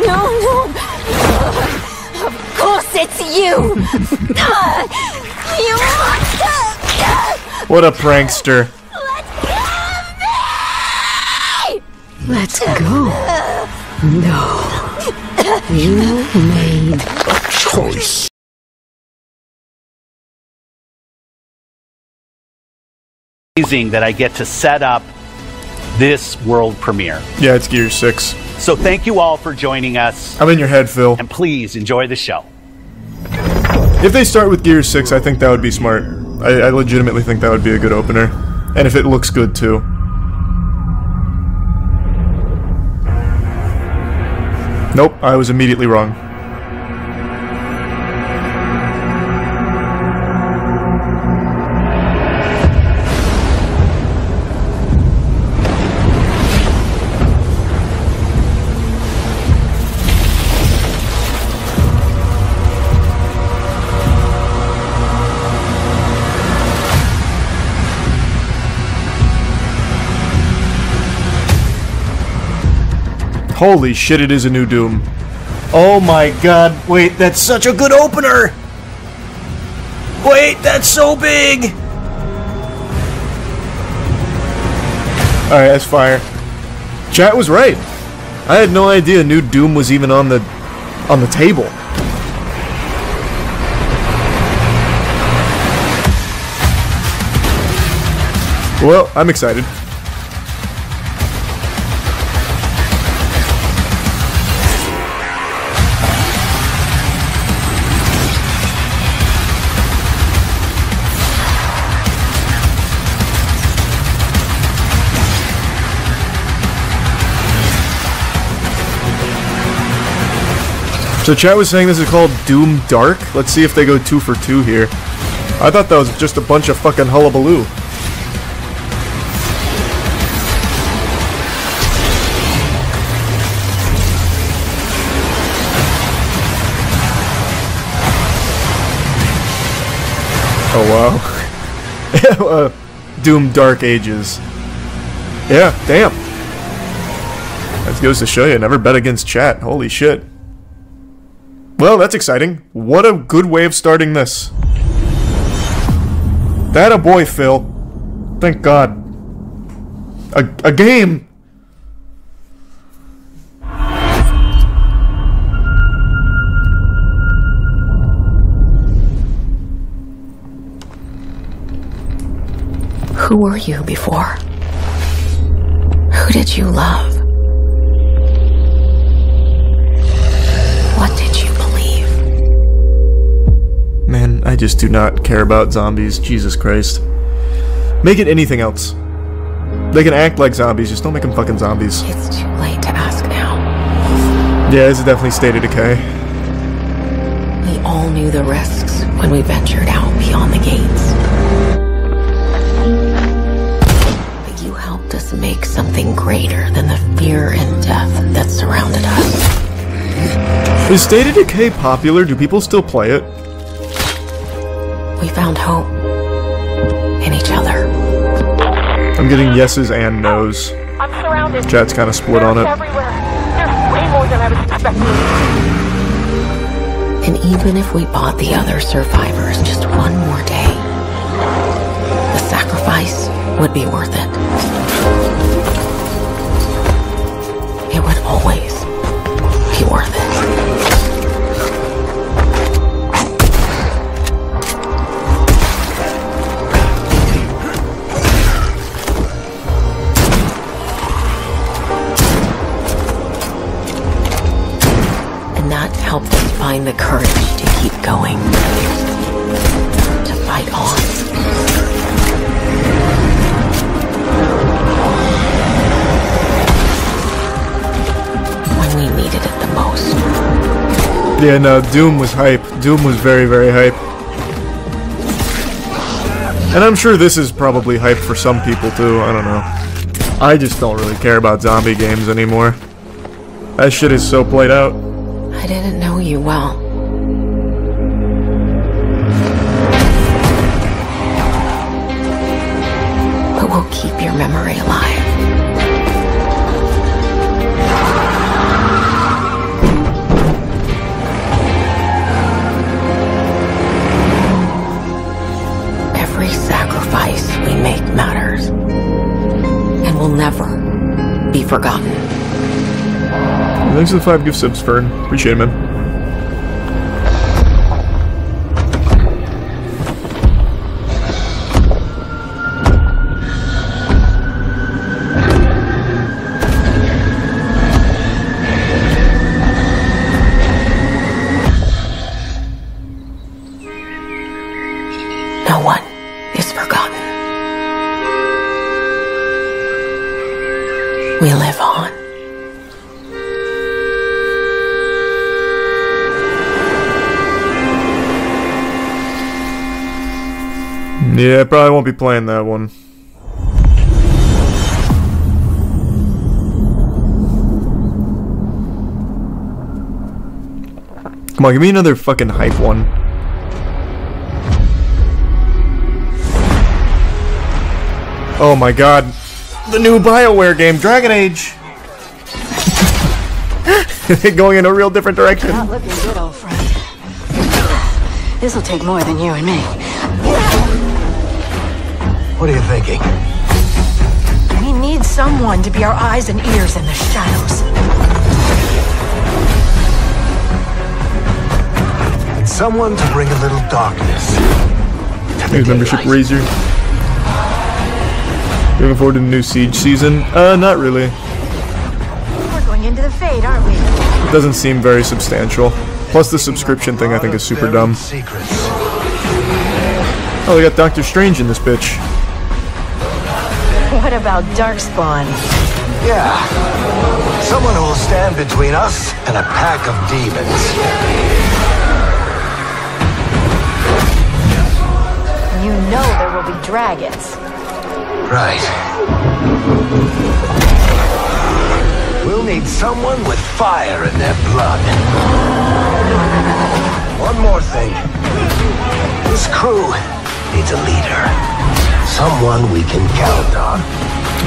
No. Of course it's you. You monster. What a prankster. Let go. No. You made a choice. Amazing that I get to set up this world premiere. Yeah, it's Gears 6. So thank you all for joining us. I'm in your head, Phil. And please enjoy the show. If they start with Gears 6, I think that would be smart. I legitimately think that would be a good opener. And if it looks good, too. Nope, I was immediately wrong. Holy shit, it is a new Doom. Oh my god, wait, that's such a good opener! Wait, that's so big! Alright, that's fire. Chat was right. I had no idea new Doom was even on the table. Well, I'm excited. So chat was saying this is called Doom Dark? Let's see if they go 2 for 2 here. I thought that was just a bunch of fucking hullabaloo. Oh wow. Doom Dark Ages. Yeah, damn. That goes to show you, never bet against chat. Holy shit. Well, that's exciting. What a good way of starting this. That a boy, Phil. Thank God. A game! Who were you before? Who did you love? What did you believe? Man, I just do not care about zombies. Jesus Christ. Make it anything else. They can act like zombies, just don't make them fucking zombies. It's too late to ask now. Yeah, this is definitely State of Decay. We all knew the risks when we ventured out beyond the gates. But you helped us make something greater than the fear and death that surrounded us. Is State of Decay popular? Do people still play it? We found hope in each other. I'm getting yeses and nos. I'm surrounded. Chat's kind of split on it. Everywhere. There's way more than I was expecting. And even if we bought the other survivors just one more day, the sacrifice would be worth it. It would always be worth it. And that helped us find the courage to keep going, to fight on. We needed it the most. Yeah, no, Doom was hype. Doom was very, very hype. And I'm sure this is probably hype for some people too, I don't know. I just don't really care about zombie games anymore. That shit is so played out. I didn't know you well. But we'll keep your memory alive. forgotten. Thanks for the 5 gift subs, Fern. Appreciate it, man. No one is forgotten. We live on. Yeah, I probably won't be playing that one. Come on, give me another fucking hype one. Oh my god. The new BioWare game, Dragon Age! Going in a real different direction. Not looking good, old friend. This'll take more than you and me. What are you thinking? We need someone to be our eyes and ears in the shadows. And someone to bring a little darkness. Here's membership Razor. Looking forward to the new Siege season? Not really. We're going into the Fade, aren't we? It doesn't seem very substantial. Plus the subscription thing I think is super dumb. Secrets. Oh, they got Doctor Strange in this bitch. What about Darkspawn? Yeah. Someone who will stand between us and a pack of demons. You know there will be dragons. Right. We'll need someone with fire in their blood. One more thing. This crew needs a leader. Someone we can count on.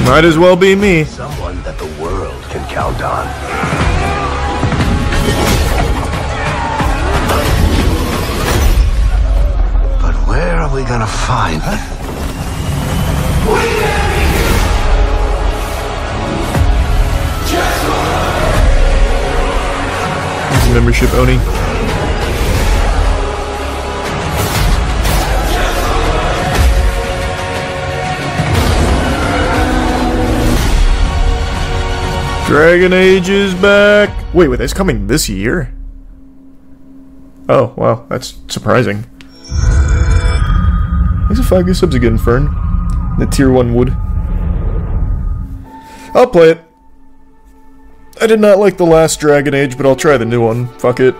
Might as well be me. Someone that the world can count on. But where are we gonna find her? Membership Oni. Dragon Age is back! Wait, it's coming this year? Oh, wow, that's surprising. Thanks for 5 gift subs again, Fern. The tier 1 wood. I'll play it. I did not like the last Dragon Age, but I'll try the new one. Fuck it.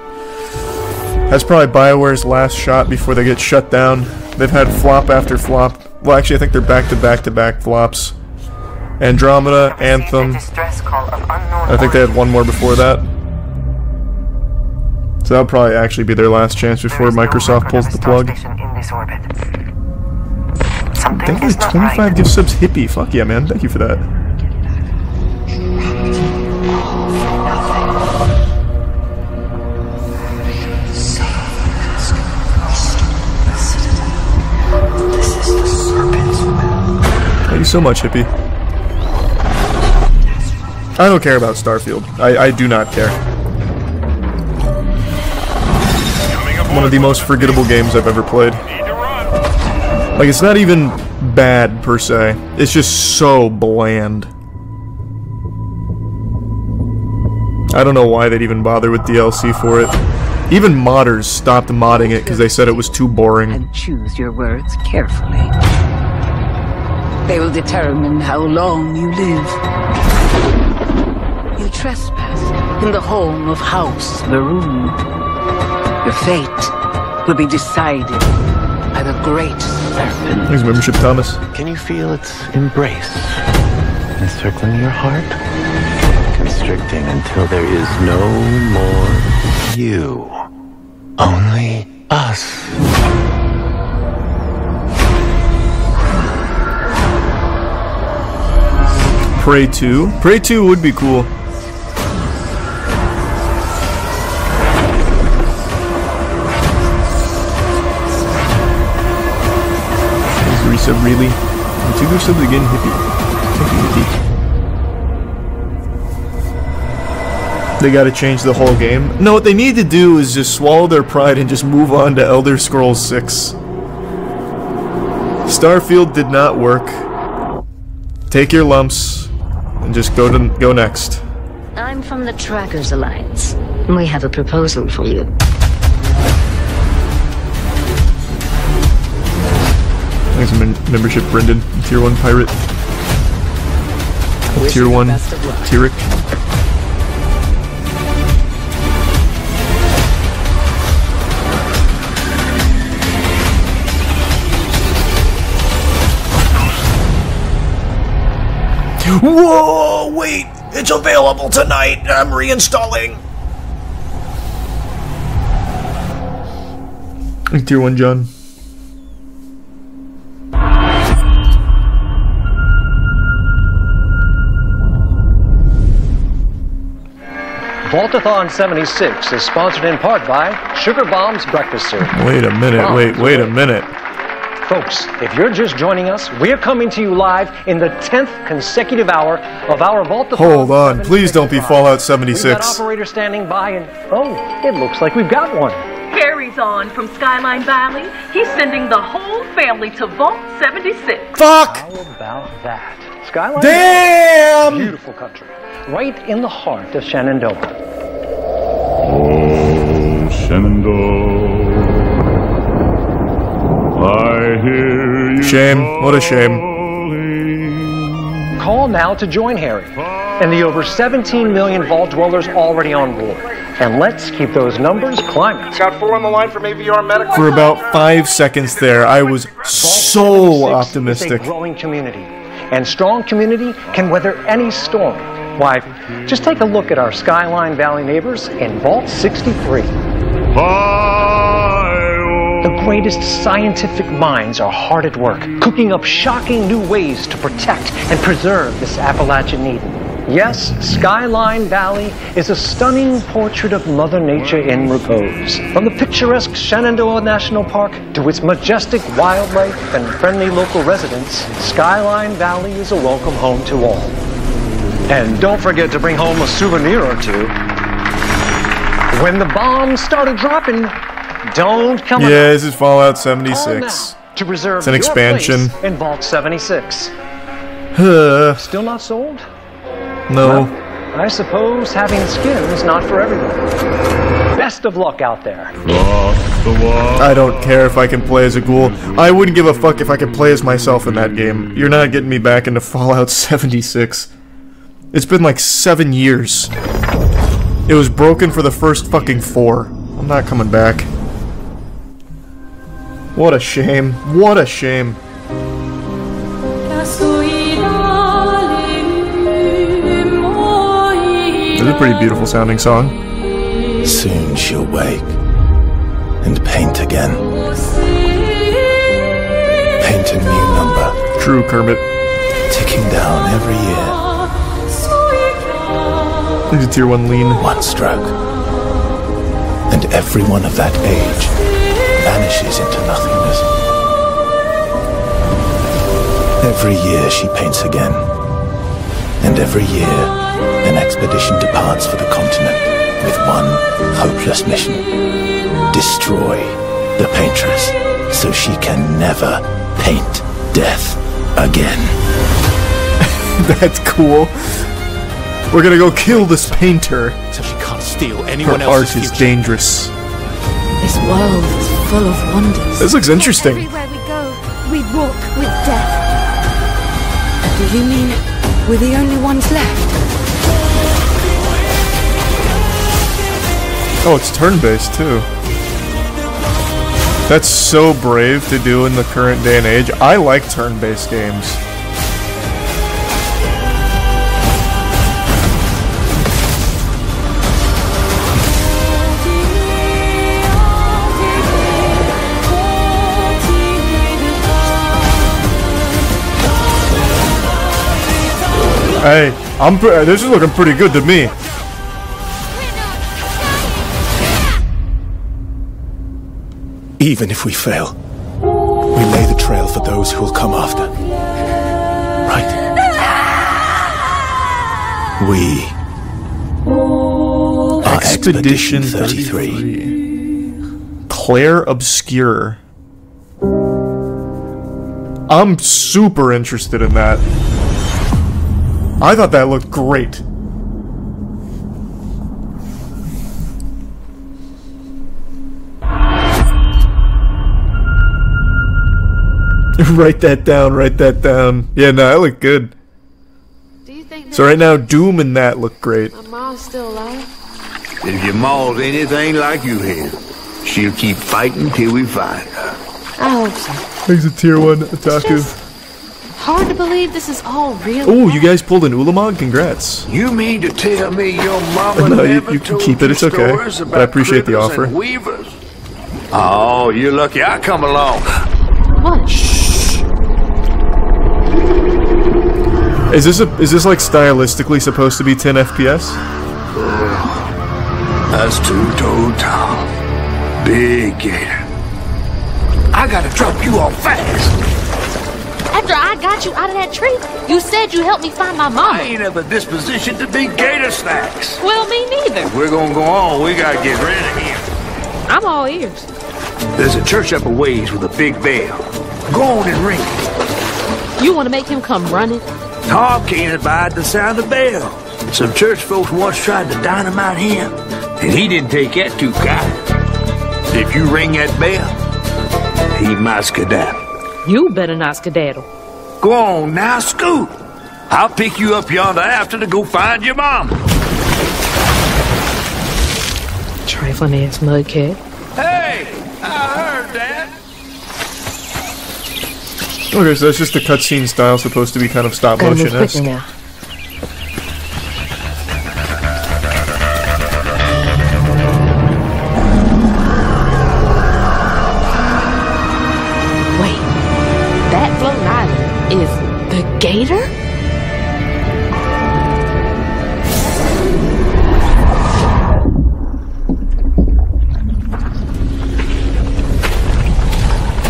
That's probably BioWare's last shot before they get shut down. They've had flop after flop. Well, actually, I think they're back-to-back-to-back flops. Andromeda, Anthem. I think they had one more before that. So that'll probably actually be their last chance before Microsoft pulls the plug. Thank you for 25 gift subs, Hippie. Fuck yeah, man. Thank you for that. Thank you so much, Hippie. I don't care about Starfield. I do not care. One of the most forgettable games I've ever played. Like, it's not even bad, per se. It's just so bland. I don't know why they'd even bother with DLC for it. Even modders stopped modding it because they said it was too boring. And choose your words carefully. They will determine how long you live. You trespass in the home of House Maroon. Your fate will be decided by the great serpent. Thanks, membership, Thomas. Can you feel its embrace encircling your heart? Constricting until there is no more you. Only us. Prey 2? Prey 2 would be cool. Resub, really? And 2 gift subs again, Hippie. Thank you, Hippie. They gotta change the whole game. No, what they need to do is just swallow their pride and just move on to Elder Scrolls 6. Starfield did not work. Take your lumps and just go next. I'm from the Trackers Alliance. We have a proposal for you. Thanks for membership, Brendan. Tier 1 pirate. Tier 1 Tiric. Whoa, wait! It's available tonight! I'm reinstalling! Tier 1 John. Vaultathon 76 is sponsored in part by Sugar Bomb's Breakfast Cereal. Wait a minute, wait a minute. Folks, if you're just joining us, we're coming to you live in the 10th consecutive hour of our Vaultathon. Hold on, please don't be Fallout 76. We've got operator standing by and, oh, it looks like we've got one. Harry's on from Skyline Valley. He's sending the whole family to Vault 76. Fuck! How about that? Skyline Damn! Valley, beautiful country, right in the heart of Shenandoah. Oh, Shenandoah, I hear you. Shame, what a shame. Call now to join Harry and the over 17 million Vault dwellers already on board. And let's keep those numbers climbing. Got 4 on the line from AVR Medical. For about 5 seconds there, I was so optimistic. It's a growing community, and strong community can weather any storm. Why, just take a look at our Skyline Valley neighbors in Vault 63. The greatest scientific minds are hard at work, cooking up shocking new ways to protect and preserve this Appalachian Eden. Yes, Skyline Valley is a stunning portrait of Mother Nature in repose. From the picturesque Shenandoah National Park to its majestic wildlife and friendly local residents, Skyline Valley is a welcome home to all. And don't forget to bring home a souvenir or two. When the bombs started dropping, don't come Yeah, this is Fallout 76. to reserve It's an expansion. your place in Vault 76. Still not sold? No. Well, I suppose having skin is not for everyone. Best of luck out there. I don't care if I can play as a ghoul. I wouldn't give a fuck if I could play as myself in that game. You're not getting me back into Fallout 76. It's been like 7 years. It was broken for the first fucking 4. I'm not coming back. What a shame. What a shame. It's a pretty beautiful sounding song. Soon she'll wake and paint again. Paint a new number. True, Kermit. Ticking down every year. There's a tier 1 lean. One stroke. And everyone of that age vanishes into nothingness. Every year she paints again. And every year an expedition departs for the continent with one hopeless mission. Destroy the paintress so she can never paint death again. That's cool. We're gonna go kill this painter. So she can't steal anyone Her art is dangerous. This world is full of wonders. This looks interesting. Everywhere we go, we walk with death. Do you mean we're the only ones left? Oh, it's turn-based too. That's so brave to do in the current day and age. I like turn-based games. Hey, this is looking pretty good to me. Even if we fail, we lay the trail for those who will come after. Right? We Expedition 33. Claire Obscure. I'm super interested in that. I thought that looked great. Write that down, write that down. Yeah, no, that looked good. So right now, Doom and that look great. My mom's still alive. If your ma's anything like you have, she'll keep fighting till we find her. I hope so. Thanks a tier 1 otaku. Hard to believe this is all real. Oh, you guys pulled an Ulamog? Congrats. You mean to tell me your mama No, never you can told keep it, it's okay. But I appreciate the critters offer. and weavers? Oh, you're lucky I come along. What? Is this like stylistically supposed to be 10 FPS? That's two-toed Tom. Big gator. I gotta drop you off fast. After I got you out of that tree, you said you helped me find my mama. I ain't of a disposition to be gator snacks. Well, me neither. If we're gonna go on, we gotta get rid of him. I'm all ears. There's a church up a ways with a big bell. Go on and ring it. You want to make him come running? Tom can't abide the sound of bells. Some church folks once tried to dynamite him, and he didn't take that too kind. If you ring that bell, he might skedaddle. You better not skedaddle. Go on now, scoot. I'll pick you up yonder after to go find your mom. Trifling ass mudcat. Hey, I heard that. Okay, so that's just the cutscene style, supposed to be kind of stop motion-esque. now. Wait, that floating island is the gator?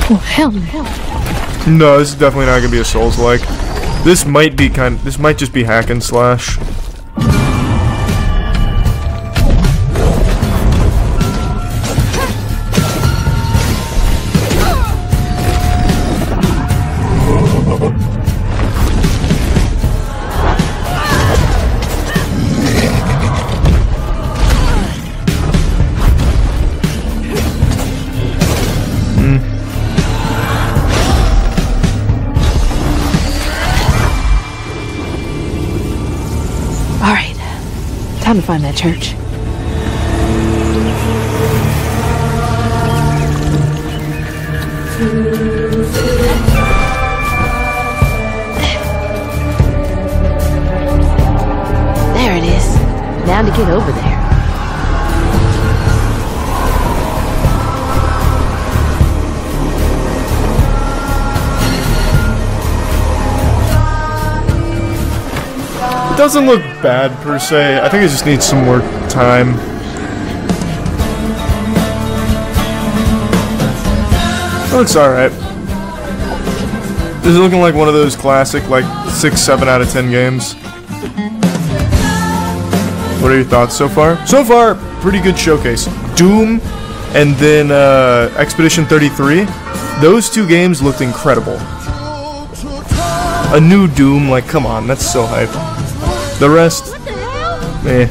Oh, hell no. No, this is definitely not gonna be a Souls-like. This might be this might just be hack and slash. Time to find that church. There it is. Now to get over there. It doesn't look bad per se. I think it just needs some more time. It looks alright. This is looking like one of those classic, like 6, 7 out of 10 games. What are your thoughts so far? So far, pretty good showcase. Doom and then Expedition 33. Those two games looked incredible. A new Doom, like, come on, that's so hype. The rest, eh.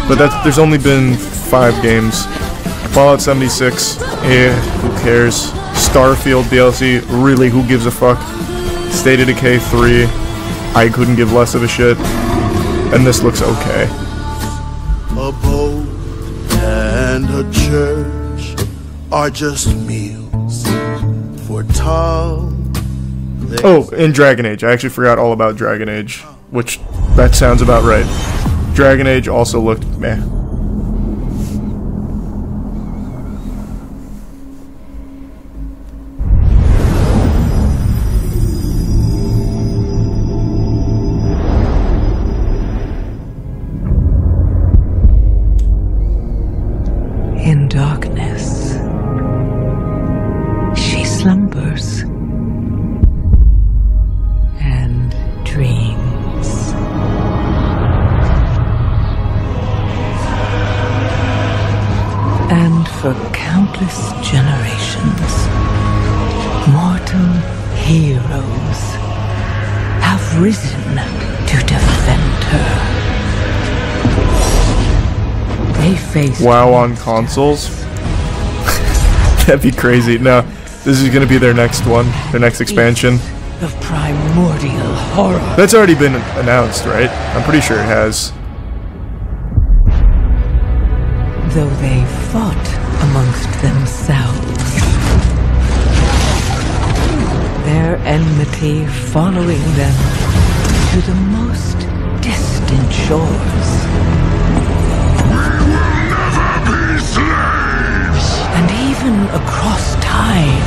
But there's only been 5 games. Fallout 76, eh, who cares? Starfield DLC, really, who gives a fuck? State of Decay 3, I couldn't give less of a shit. And this looks okay. A boat and a church are just meals for Tom. Oh, and Dragon Age. I actually forgot all about Dragon Age, which, that sounds about right. Dragon Age also looked meh. In darkness, she slumbers and dreams. countless generations, mortal heroes have risen to defend her. They face WoW on consoles? That'd be crazy. No, this is gonna be their next one, their next expansion. Of primordial horror. That's already been announced, right? I'm pretty sure it has. Though they fought amongst themselves, their enmity following them to the most distant shores. We will never be slaves! And even across time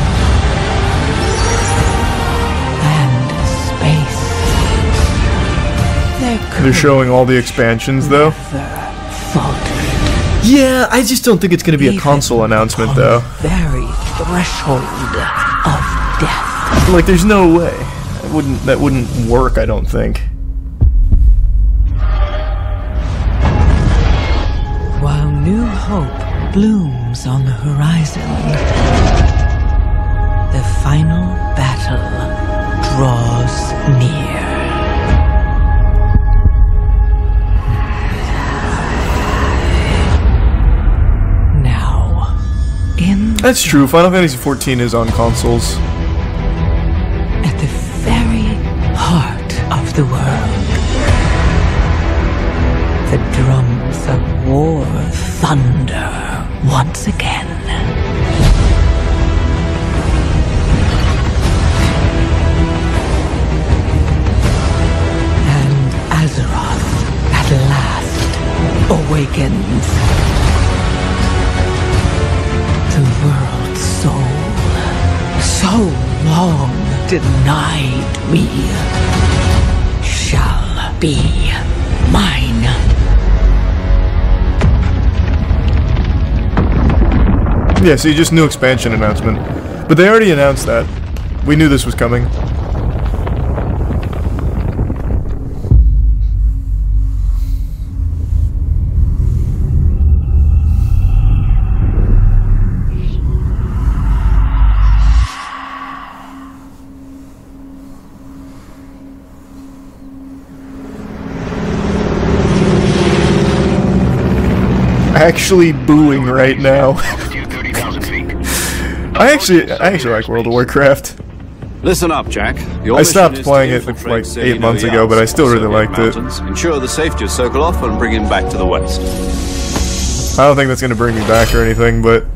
and space. They're showing all the expansions, though. Yeah, I just don't think it's going to be a console announcement, though. Very threshold of death. Like, there's no way. That wouldn't work, I don't think. While new hope blooms on the horizon, the final battle draws near. That's true, Final Fantasy XIV is on consoles. At the very heart of the world, the drums of war thunder once again. And Azeroth at last awakens. The world's soul, so long denied me, shall be mine. Yeah, see, just new expansion announcement. But they already announced that. We knew this was coming. Actually booing right now. I actually like World of Warcraft. Listen up, Jack. I stopped playing it like 8 months ago, but I still really liked it. Ensure the safety of Sokolov and bring him back to the west. I don't think that's going to bring me back or anything, but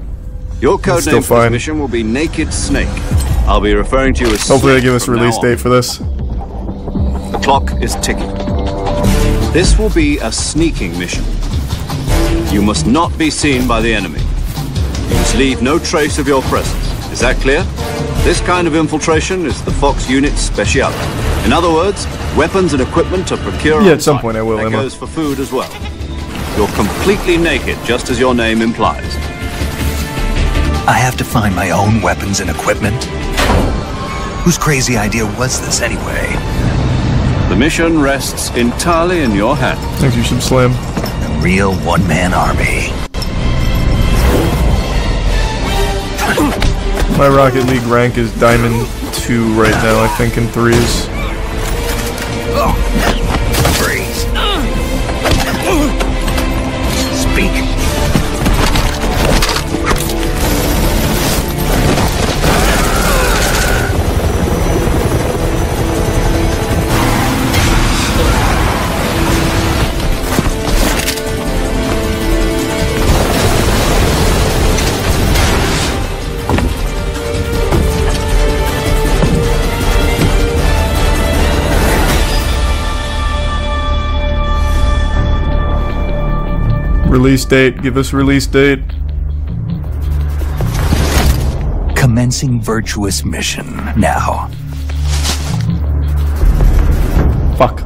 your code name for this mission will be Naked Snake. I'll be referring to you as hopefully they give us a release date for this. The clock is ticking. This will be a sneaking mission. You must not be seen by the enemy. You must leave no trace of your presence. Is that clear? This kind of infiltration is the Fox unit's speciality. In other words, weapons and equipment are procured. Yeah, at some point I will, That Emma. goes for food as well. You're completely naked, just as your name implies. I have to find my own weapons and equipment? Whose crazy idea was this anyway? The mission rests entirely in your hands. Thank you, some slam. Real one-man army. My Rocket League rank is Diamond 2 right now, I think, in 3s. Freeze. Speak. Release date, give us release date. Commencing virtuous mission now. Fuck.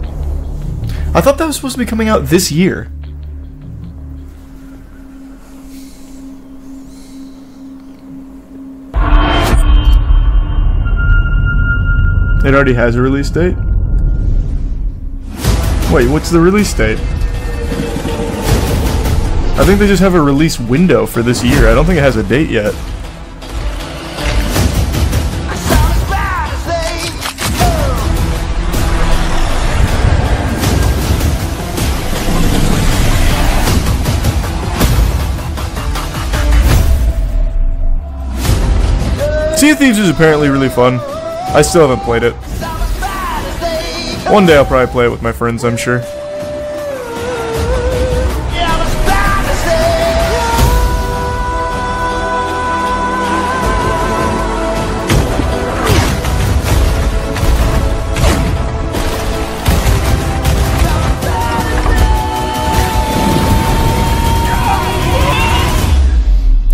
I thought that was supposed to be coming out this year. It already has a release date? Wait, what's the release date? I think they just have a release window for this year. I don't think it has a date yet. Sea of Thieves is apparently really fun. I still haven't played it. One day I'll probably play it with my friends, I'm sure.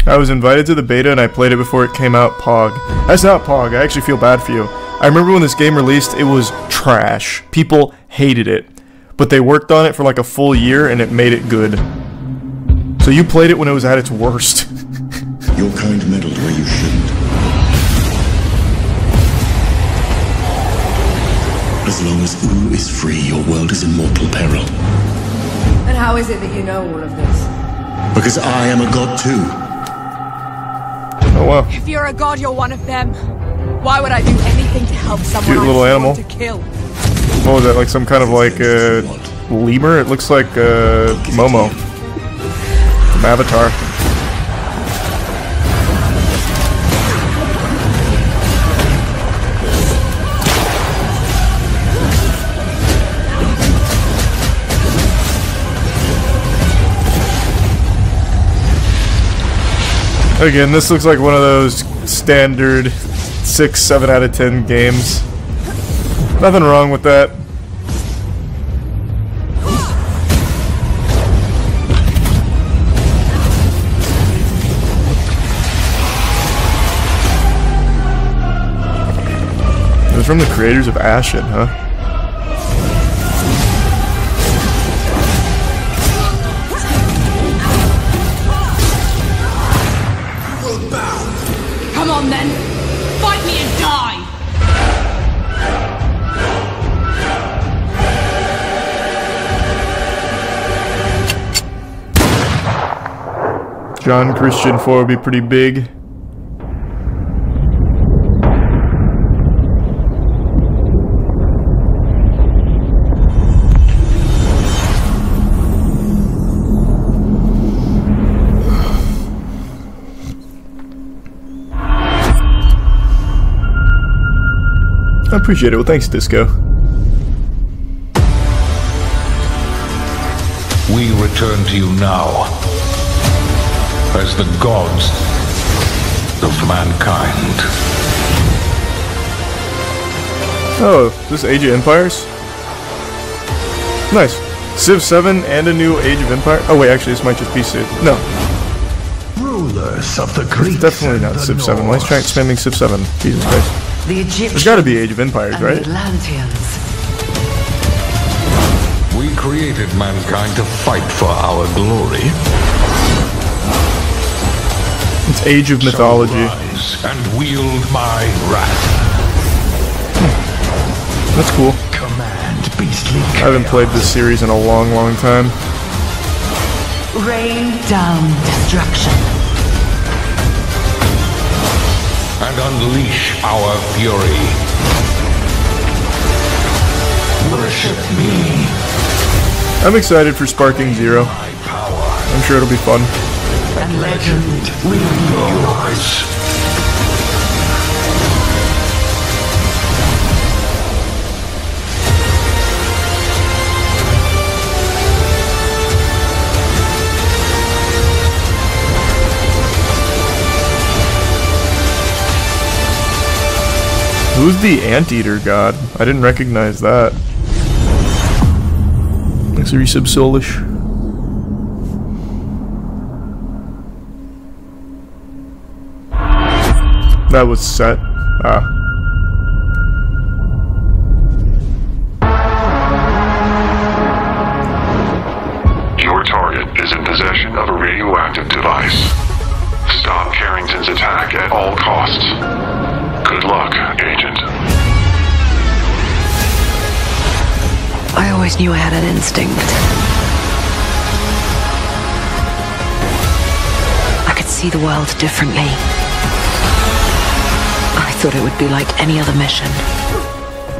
I was invited to the beta and I played it before it came out. Pog. That's not Pog. I actually feel bad for you. I remember when this game released, it was trash. People hated it. But they worked on it for like a full year and it made it good. So you played it when it was at its worst. Your kind meddled where you shouldn't. As long as Ooh is free, your world is in mortal peril. And how is it that you know all of this? Because I am a god too. Oh wow. If you're a god, you're one of them. Why would I do anything to help someone Cute little animal. to kill? What was that, like some kind of like lemur? It looks like Momo from Avatar. Again, this looks like one of those standard 6, 7 out of 10 games. Nothing wrong with that. It was from the creators of Ashen, huh? Come on then! Fight me and die! John Christian 4 would be pretty big. I appreciate it. Well, thanks, Disco. We return to you now as the gods of mankind. Oh, this Age of Empires? Nice. Civ 7 and a new Age of Empires? Oh wait, actually this might just be Civ. No. Rulers of the Greeks. It's definitely not Civ 7. Why is trying spamming Civ 7? Jesus Christ. The Egyptians. There's gotta be Age of Empires, right? Atlanteans. We created mankind to fight for our glory. It's Age of Mythology. So rise and wield my wrath. That's cool. Command beastly chaos. I haven't played this series in a long, long time. Rain down destruction. And unleash our fury. Worship me. I'm excited for Sparking Zero. I'm sure it'll be fun. And legend will be yours. Who's the Anteater god? I didn't recognize that. Thanks for resub Soulish. That was set. Ah. Your target is in possession of a radioactive device. Stop Carrington's attack at all costs. Good luck, Agent. I always knew I had an instinct. see the world differently. I thought it would be like any other mission.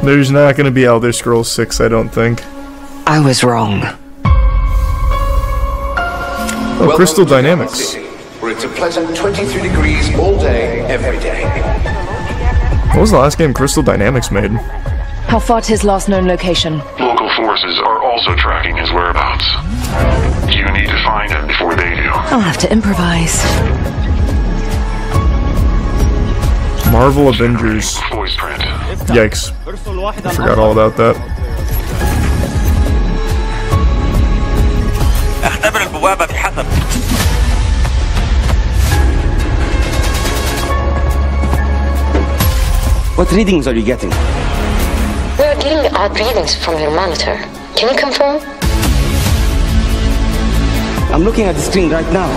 There's not going to be Elder Scrolls 6, I don't think. I was wrong. Oh, Crystal Dynamics. Where it's a pleasant 23 degrees all day, every day. What was the last game Crystal Dynamics made? How far to his last known location? Local forces are also tracking his whereabouts. You need to find him before they do. I'll have to improvise. Marvel Avengers. Voice print. Yikes. I forgot all about that. اختبر البوابة بحذر. What readings are you getting? We are getting odd readings from your monitor. Can you confirm? I'm looking at the screen right now.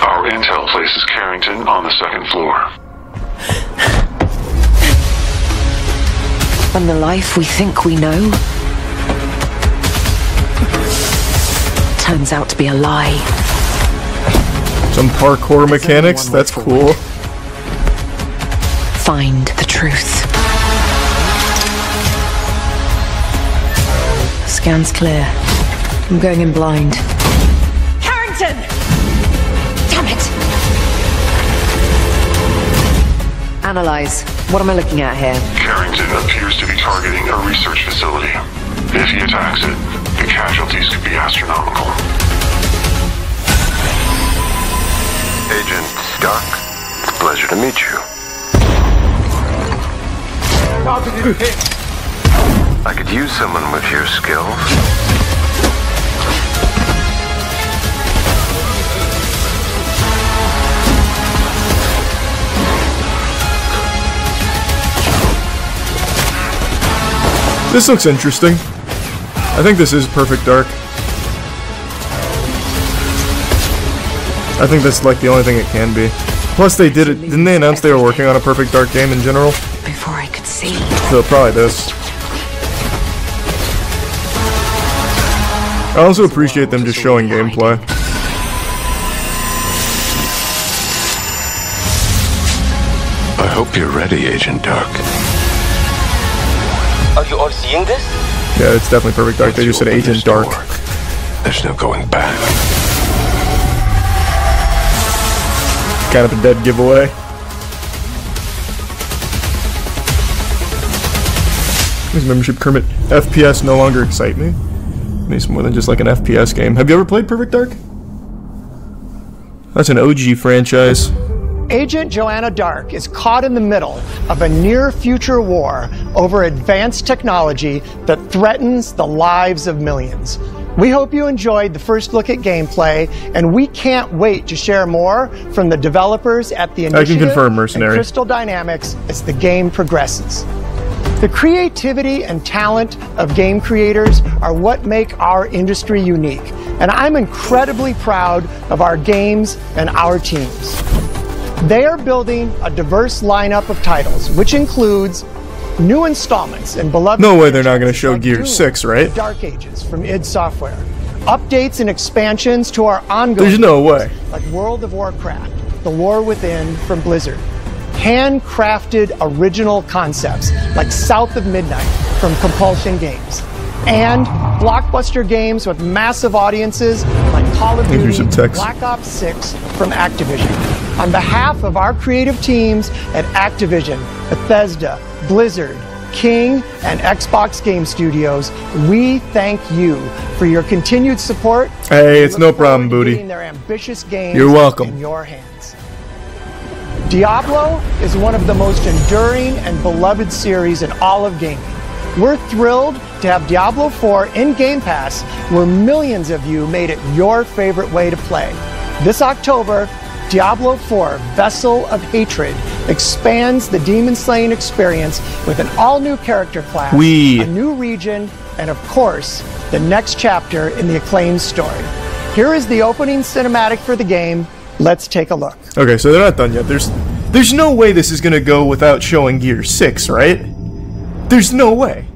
Our intel places Carrington on the second floor. And the life we think we know turns out to be a lie. Some parkour mechanics? That's cool. Find the truth. Scan's clear. I'm going in blind. Carrington! Damn it! Analyze. What am I looking at here? Carrington appears to be targeting a research facility. If he attacks it, the casualties could be astronomical. Agent Stark, it's a pleasure to meet you. I could use someone with your skills. This looks interesting. I think this is Perfect Dark. I think that's like the only thing it can be. Plus they did it, didn't they announce they were working on a Perfect Dark game in general? Before I could see. So probably this. I also appreciate them just showing gameplay. I hope you're ready, Agent Dark. Are you all seeing this? Yeah, it's definitely Perfect Dark. They just said Agent Dark. There's no going back. Kind of a dead giveaway. His membership Kermit. FPS no longer excite me. It's more than just like an FPS game. Have you ever played Perfect Dark? That's an OG franchise. Agent Joanna Dark is caught in the middle of a near-future war over advanced technology that threatens the lives of millions. We hope you enjoyed the first look at gameplay, and we can't wait to share more from the developers at the Initiative I can confirm, Mercenary. and Crystal Dynamics as the game progresses. The creativity and talent of game creators are what make our industry unique, and I'm incredibly proud of our games and our teams. They are building a diverse lineup of titles, which includes new installments in beloved... No way they're not going to show Gears 6, right? Dark Ages from id Software. Updates and expansions to our ongoing... There's no way. Like World of Warcraft, The War Within from Blizzard. Handcrafted original concepts like South of Midnight from Compulsion Games. And blockbuster games with massive audiences like Call of Duty and Black Ops 6 from Activision. On behalf of our creative teams at Activision, Bethesda, Blizzard, King, and Xbox Game Studios, we thank you for your continued support. Hey, it's no problem, Booty. Their ambitious games You're welcome. in your hands. Diablo is one of the most enduring and beloved series in all of gaming. We're thrilled to have Diablo 4 in Game Pass, where millions of you made it your favorite way to play. This October, Diablo 4 Vessel of Hatred expands the demon slaying experience with an all-new character class, a new region, and of course, the next chapter in the acclaimed story. Here is the opening cinematic for the game. Let's take a look. Okay, so they're not done yet. There's no way this is gonna go without showing Gears 6, right? There's no way.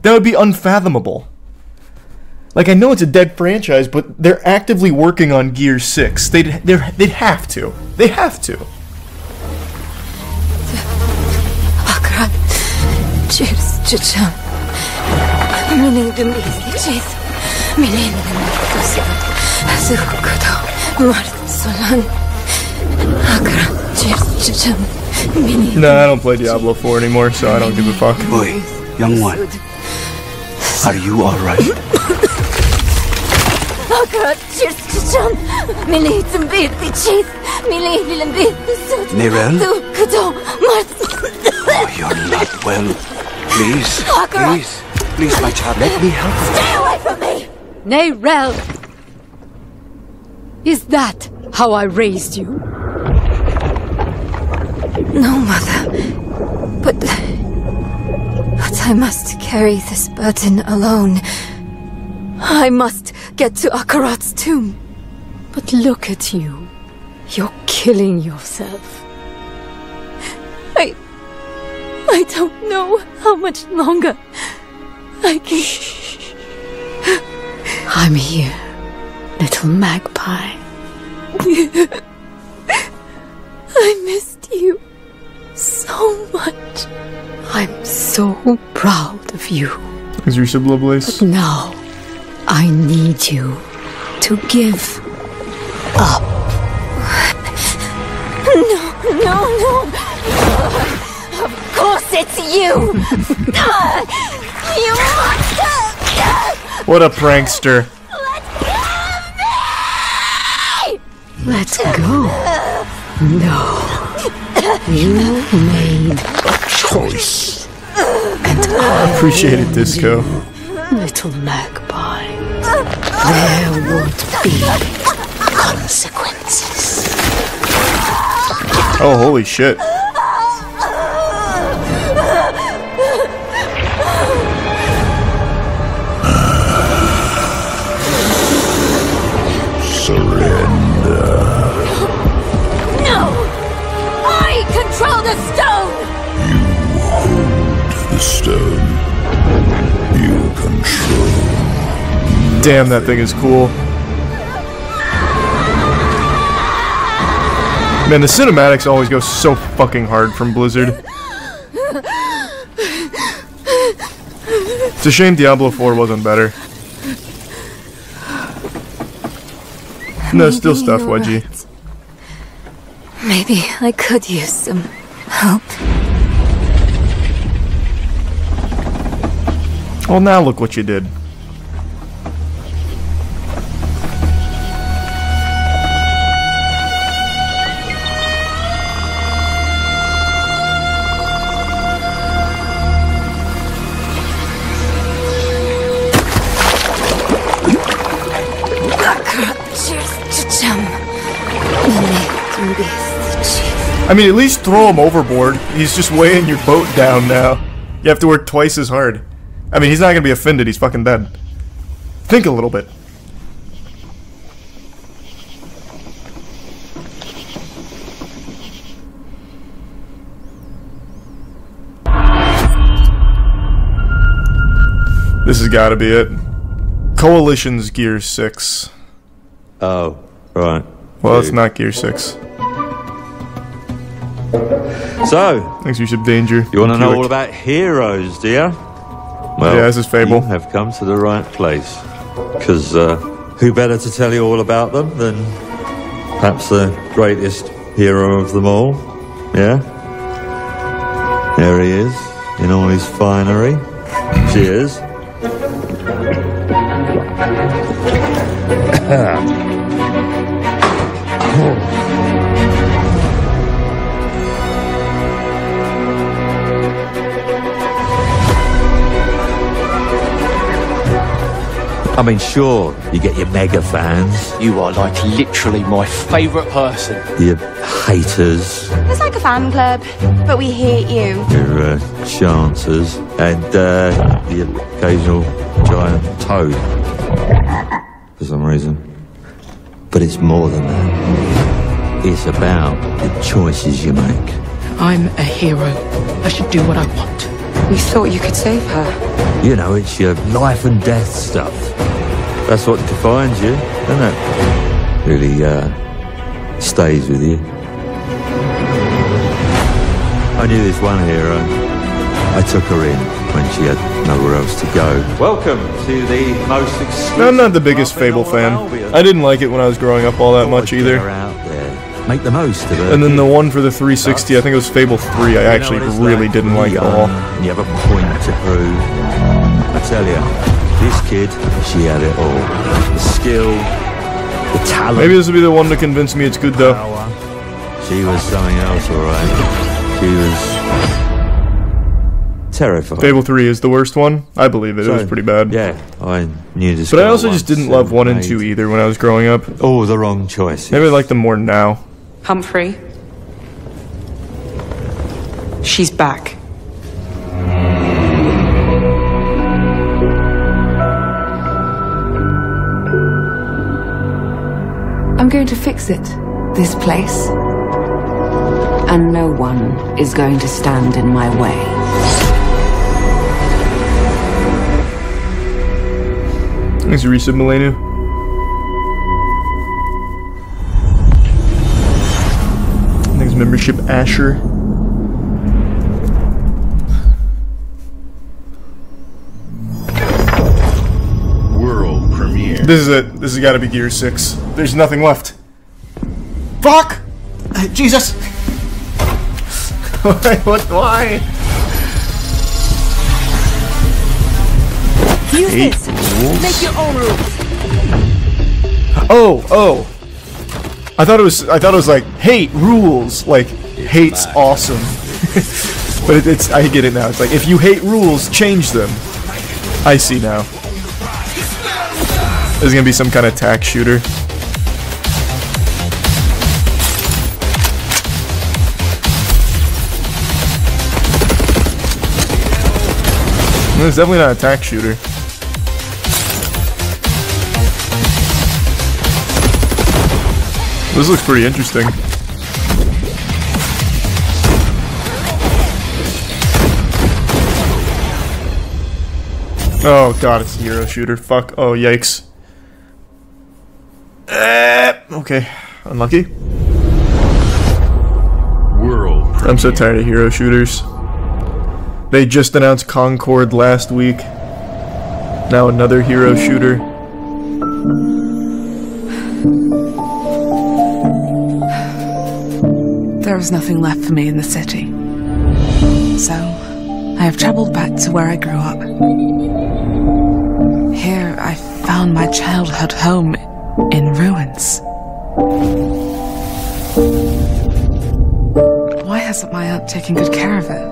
That would be unfathomable. Like, I know it's a dead franchise, but they're actively working on Gear 6. They'd have to. They have to. Cheers, Chicham. Meaning the cheese. Meaning No, I don't play Diablo 4 anymore, so I don't give a fuck. Boy, young one. Are you alright? Nerel? Oh, you're not well. Please, please, my child, let me help you. Stay away from me! Nerel! Is that how I raised you? No, Mother. But I must carry this burden alone. I must get to Akarat's tomb. But look at you. You're killing yourself. I don't know how much longer I can... I'm here, little magpie. I missed you so much. I'm so proud of you. Is your Sibla But now, I need you to give up. No. Of course it's you. You monster. What a prankster. Let's go. No. You made a choice. And I appreciate it, Disco. Little magpie. There would be consequences. Oh, holy shit. Surrender. No! I control the stone! You hold the stone. You control. Damn, that thing is cool. Man, the cinematics always go so fucking hard from Blizzard. It's a shame Diablo 4 wasn't better. No, still stuff, Wedgie. Right. Maybe I could use some help. Well, now look what you did. I mean, at least throw him overboard. He's just weighing your boat down now. You have to work twice as hard. I mean, he's not gonna be offended. He's fucking dead. Think a little bit. This has got to be it. Coalition's Gear 6. Oh, right. Well, it's not Gear 6. So, thanks, you should danger. You want to know all about heroes, do you? Well, yeah, this is Fable. You have come to the right place. Because who better to tell you all about them than perhaps the greatest hero of them all? Yeah? There he is, in all his finery. Cheers. I mean, sure, you get your mega fans. You are like literally my favourite person. Your haters. It's like a fan club, but we hate you. Your chancers. And the occasional giant toad. For some reason. But it's more than that. It's about the choices you make. I'm a hero. I should do what I want. You thought you could save her? You know, it's your life and death stuff. That's what defines you, doesn't it? Really, stays with you. I knew this one hero. I took her in when she had nowhere else to go. Welcome to the most exclusive... I'm not the biggest Fable fan. I didn't like it when I was growing up all that much either. Make the most of it. And then the one for the 360, I think it was Fable 3, I actually really didn't like at all. You have a point to prove. I tell you, this kid, she had it all. The skill, the talent. Maybe this will be the one to convince me it's good though. She was something else, alright. She was terrifying. Fable 3 is the worst one? I believe it. It was pretty bad. Yeah, I knew this. But I also just didn't love 1 and 2 either when I was growing up. Oh, the wrong choice. Maybe I like them more now. Humphrey. She's back. I'm going to fix it, this place. And no one is going to stand in my way. Thanks, Risa Milena. Thanks, membership, Asher. World premiere. This is it. This has got to be Gear 6. There's nothing left. Fuck! Jesus! Why? Use this. Make your own rules. Oh. I thought it was like hate rules, like hate's awesome. But it's I get it now. It's like if you hate rules, change them. I see now. There's gonna be some kind of tack shooter. It's definitely not a tack shooter. This looks pretty interesting. Oh god, it's a hero shooter. Fuck. Oh, yikes. Okay. Unlucky. I'm so tired of hero shooters. They just announced Concord last week. Now another hero shooter. There is nothing left for me in the city. So, I have traveled back to where I grew up. Here, I found my childhood home in ruins. Why hasn't my aunt taken good care of it?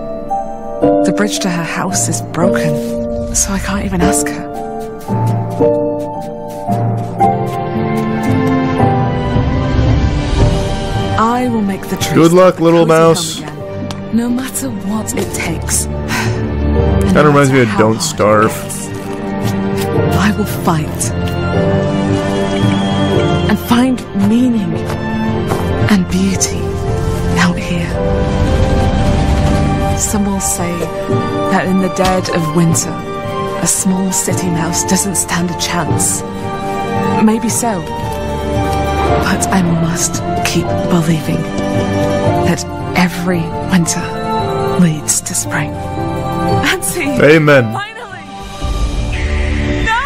The bridge to her house is broken, so I can't even ask her. I will make the truth. Good luck, little mouse. No matter what it takes. Kind of reminds me of Don't Starve. I will fight. And find meaning and beauty out here. Some will say that in the dead of winter, a small city mouse doesn't stand a chance. Maybe so. But I must keep believing that every winter leads to spring. Nancy! Amen. Finally! No!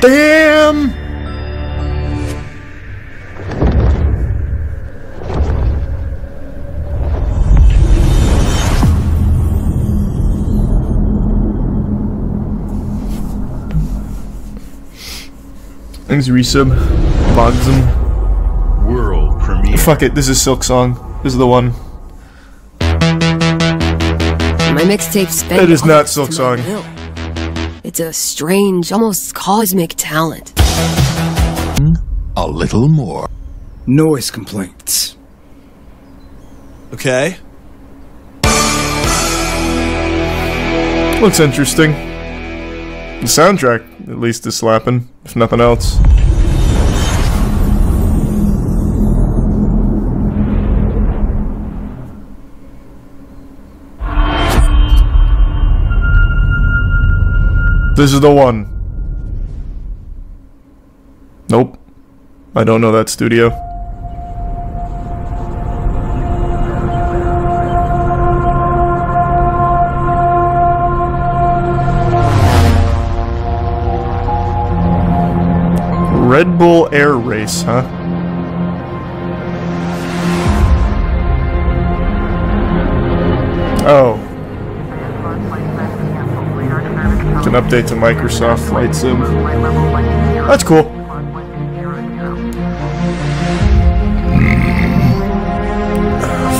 Damn! Thanks, Resub. Bogsum. World premiere. Fuck it, this is Silk Song. This is the one. My mixtape's It is not Silk Song. It's a strange, almost cosmic talent. A little more. Noise complaints. Okay. Looks interesting. The soundtrack, at least, is slapping, if nothing else. This is the one. Nope. I don't know that studio. Red Bull Air Race, huh? Oh. It's an update to Microsoft Flight Sim. That's cool.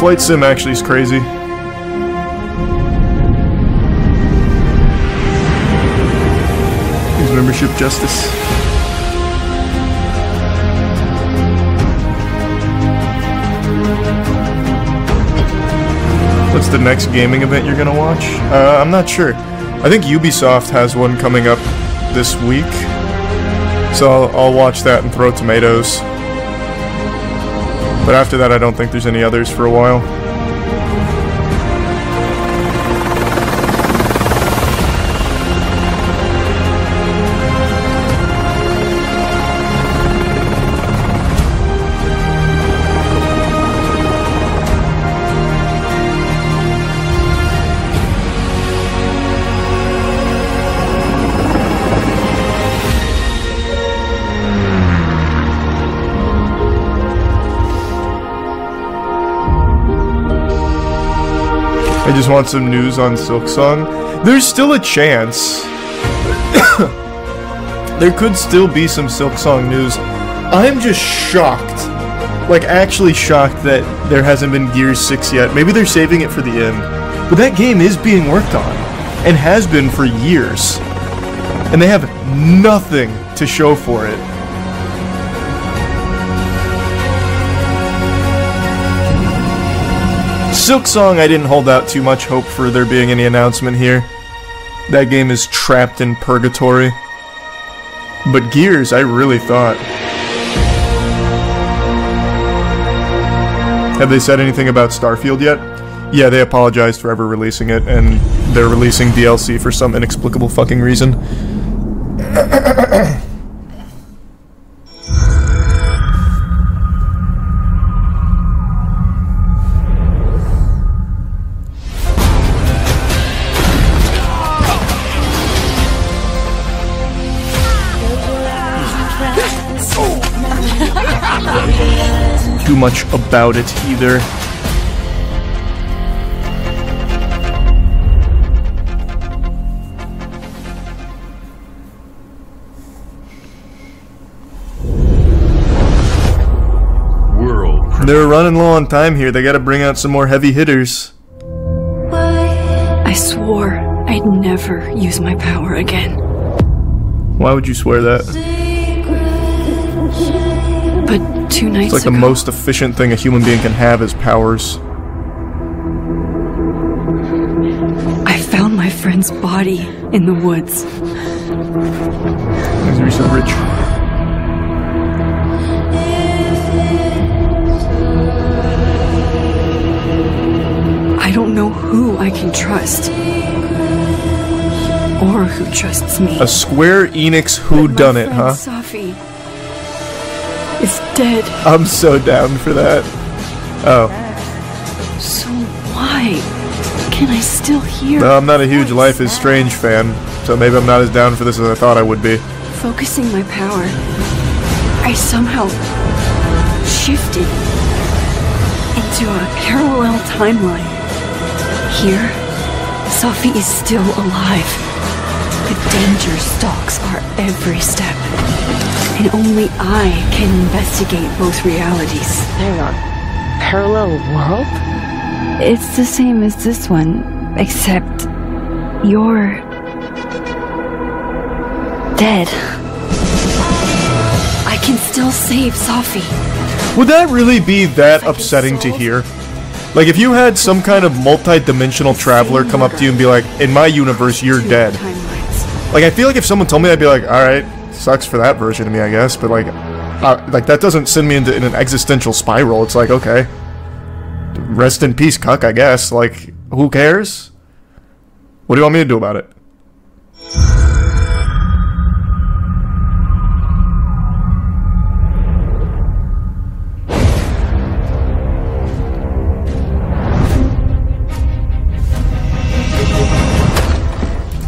Flight Sim actually is crazy. Is membership justice? What's the next gaming event you're gonna watch? I'm not sure. I think Ubisoft has one coming up this week, so I'll watch that and throw tomatoes. But after that, I don't think there's any others for a while. I just want some news on Silksong. There's still a chance. There could still be some Silksong news. I'm just shocked. Like, actually shocked that there hasn't been Gears 6 yet. Maybe they're saving it for the end. But that game is being worked on. And has been for years. And they have nothing to show for it. Silksong, I didn't hold out too much hope for there being any announcement here. That game is trapped in purgatory. But Gears, I really thought. Have they said anything about Starfield yet? Yeah, they apologized for ever releasing it, and they're releasing DLC for some inexplicable fucking reason. Too much about it either. They're running low on time here. They gotta bring out some more heavy hitters. I swore I'd never use my power again. Why would you swear that? But 2 nights It's like ago, the most efficient thing a human being can have is powers. I found my friend's body in the woods. You're so rich. I don't know who I can trust. Or who trusts me. A Square Enix whodunit, huh? Sophie is dead. I'm so down for that. Oh. So why can I still hear? No, I'm not a huge Life is Strange fan, so maybe I'm not as down for this as I thought I would be. Focusing my power, I somehow shifted into a parallel timeline. Here, Sophie is still alive. The danger stalks our every step. And only I can investigate both realities. Hang on. Parallel world? It's the same as this one, except you're dead. I can still save Sophie. Would that really be that upsetting to hear? Like, if you had some kind of multi-dimensional traveler come up to you and be like, in my universe, you're dead. Like, I feel like if someone told me that, I'd be like, alright, sucks for that version of me, I guess, but like that doesn't send me into an existential spiral. It's like, okay, rest in peace, cuck, I guess. Like, who cares? What do you want me to do about it?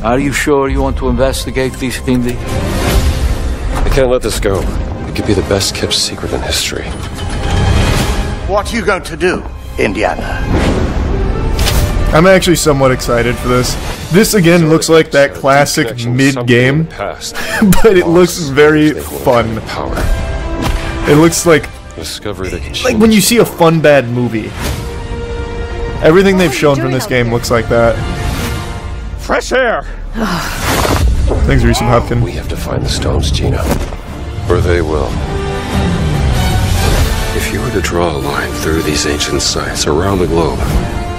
Are you sure you want to investigate this, Finley? I can't let this go. It could be the best kept secret in history. What are you going to do, Indiana? I'm actually somewhat excited for this. This again looks like that classic mid-game, but it looks very fun. It looks like when you see a fun bad movie. Everything they've shown from this game looks like that. Fresh air! Thanks, Reese and Hopkins. We have to find the stones, Gina. Or they will. If you were to draw a line through these ancient sites around the globe,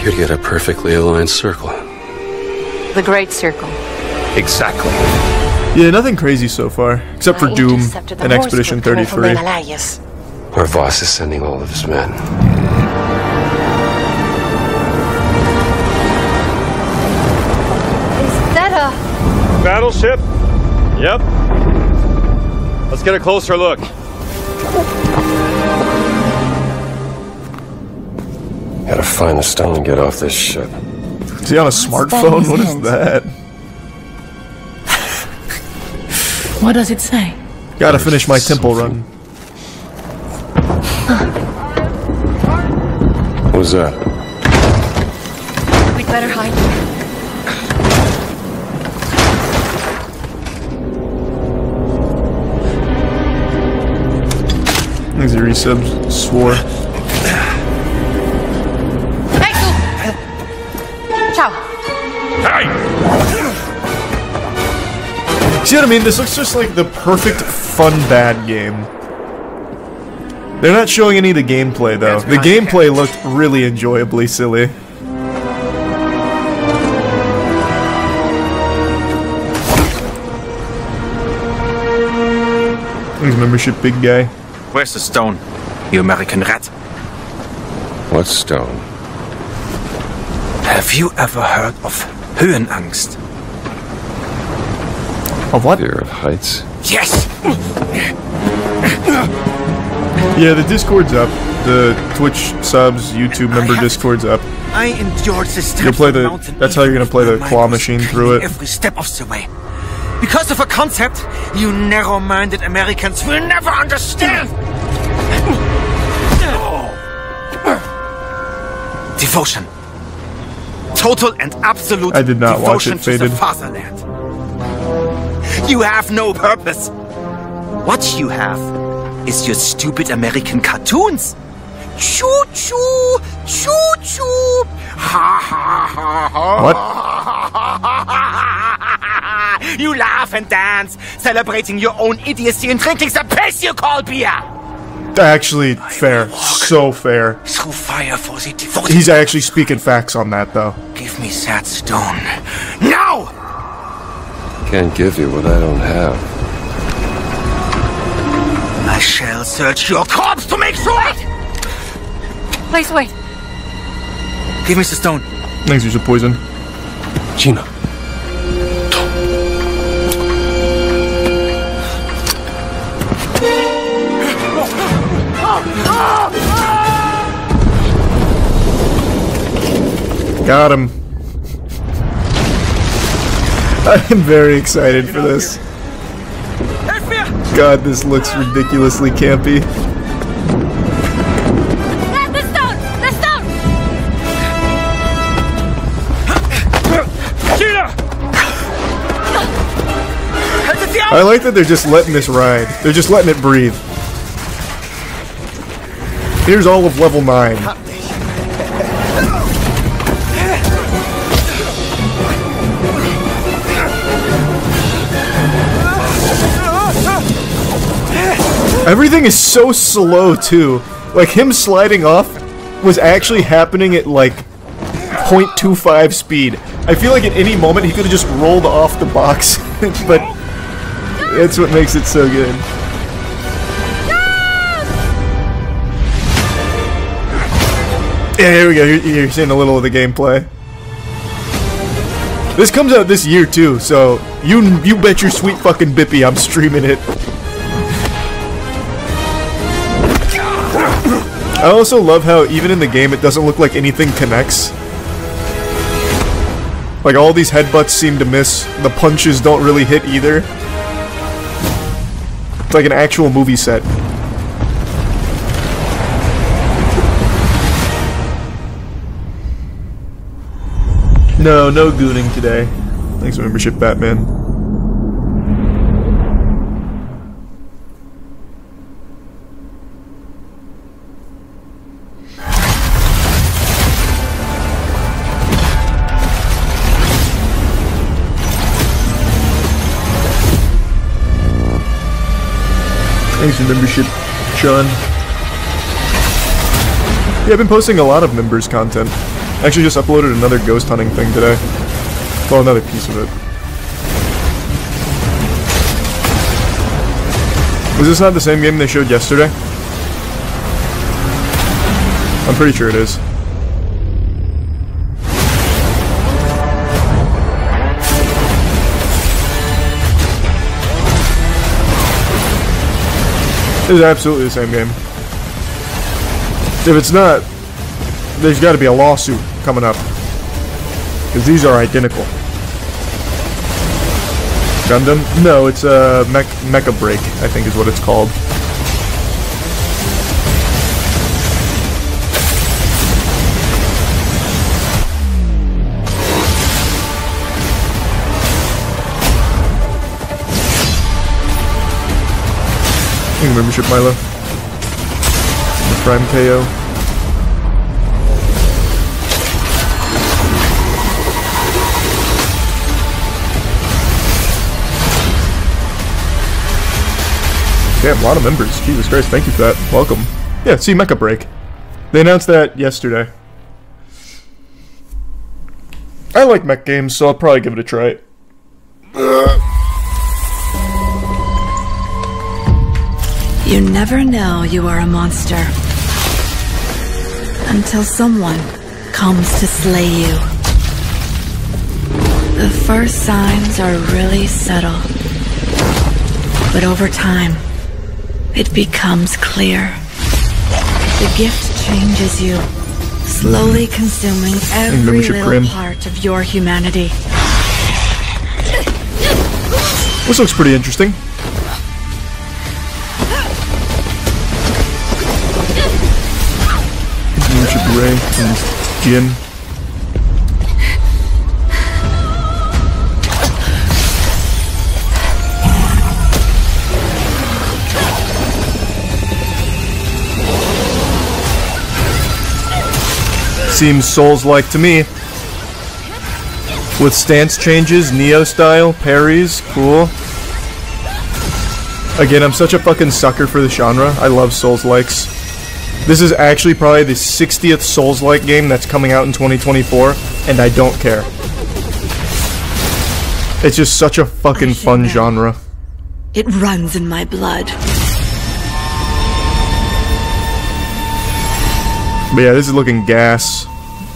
you'd get a perfectly aligned circle. The Great Circle. Exactly. Yeah, nothing crazy so far, except for Doom and Expedition 33. Our boss is sending all of his men. Is that a battleship? Yep. Let's get a closer look. Gotta find the stone and get off this ship. Is he on a smartphone? What is that? What does it say? Gotta finish my temple run. What was that? We'd better hide. Thanks, Resub swore. Ciao. See what I mean? This looks just like the perfect fun bad game. They're not showing any of the gameplay though. The gameplay looked really enjoyably silly. Thanks, membership, big guy. Where's the stone, you American rat? What stone? Have you ever heard of Höhenangst? Of what? Fear of heights? Yes! Yeah, the Discord's up. The Twitch subs, YouTube member Discord's up. I endured this You'll play the. That's how you're gonna play the claw machine through it. Every step of the way. Because of a concept you narrow-minded Americans will never understand. Devotion. Total and absolute I did not watch devotion it, to the Faded. fatherland. You have no purpose. What you have is your stupid American cartoons. Choo choo, choo choo. Ha ha ha ha. What? You laugh and dance, celebrating your own idiocy and drinking the piss you call beer. Actually, fair. So fair. Through fire for the devoted. He's actually speaking facts on that, though. Give me that stone. Now! Can't give you what I don't have. I shall search your corpse to make sure. Please wait. Give me the stone. Thanks, use of poison. Gina. Got him. I am very excited for this. God, this looks ridiculously campy. The stone! The stone! Gina! I like that they're just letting this ride. They're just letting it breathe. Here's all of level 9. Everything is so slow too. Like him sliding off was actually happening at like 0.25 speed. I feel like at any moment he could have just rolled off the box, but that's what makes it so good. Yeah, here we go. You're seeing a little of the gameplay. This comes out this year too, so you bet your sweet fucking bippy I'm streaming it. I also love how even in the game it doesn't look like anything connects. Like, all these headbutts seem to miss. The punches don't really hit either. It's like an actual movie set. No gooning today. Thanks for membership, Batman. Thanks for membership, Sean. Yeah, I've been posting a lot of members content. I actually just uploaded another ghost hunting thing today. Well, another piece of it. Was this not the same game they showed yesterday? I'm pretty sure it is. It is absolutely the same game. If it's not, there's got to be a lawsuit coming up. Because these are identical. Gundam? No, it's a Mecha Break, I think is what it's called. Membership, Milo. The Prime KO. Damn, a lot of members. Jesus Christ, thank you for that. Welcome. Yeah, see Mecha Break. They announced that yesterday. I like mech games, so I'll probably give it a try. You never know you are a monster until someone comes to slay you. The first signs are really subtle, but over time, it becomes clear. The gift changes you, slowly consuming every little part of your humanity. This looks pretty interesting. Ray and Jin. Seems Souls-like to me. With stance changes, Neo style, parries, cool. Again, I'm such a fucking sucker for the genre. I love Souls-likes. This is actually probably the 60th Souls-like game that's coming out in 2024, and I don't care. It's just such a fucking fun genre. It runs in my blood. But yeah, this is looking gas.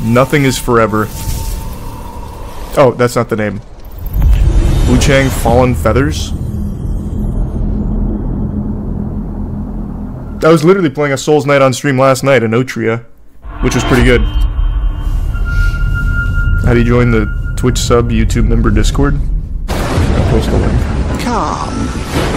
Nothing is forever. Oh, that's not the name. Wu Chang Fallen Feathers? I was literally playing a Souls night on stream last night in Otria, which was pretty good. How do you join the Twitch sub YouTube member Discord? I'll post a link. Come.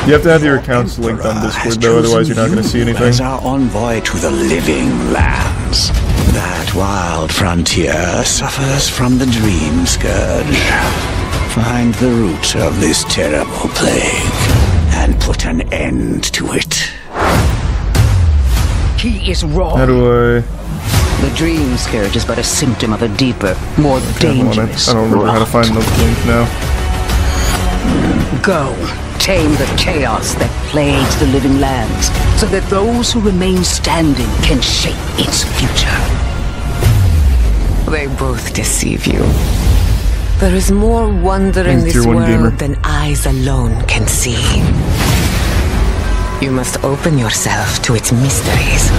You have to have your accounts linked on Discord though, otherwise you're not going to see anything. As our envoy to the living lands, that wild frontier suffers from the dream scourge. Find the root of this terrible plague and put an end to it. He is wrong. How do I... The dream scourge is but a symptom of a deeper, more dangerous I don't remember how to find the link now. Go, tame the chaos that plagues the living lands, so that those who remain standing can shape its future. They both deceive you. There is more wonder in this world than eyes alone can see. You must open yourself to its mysteries.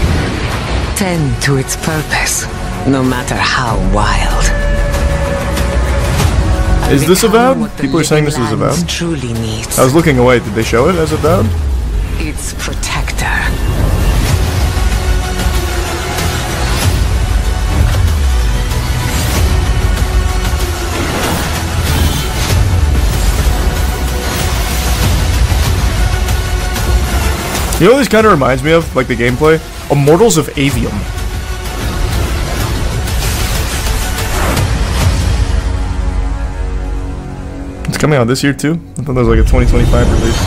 Tend to its purpose, no matter how wild. Is this Avowed? People are saying this is Avowed. Truly needs. I was looking away. Did they show it as Avowed? Its protector. You know what this kind of reminds me of, like the gameplay? Immortals of Avium. It's coming out this year too? I thought that was like a 2025 release.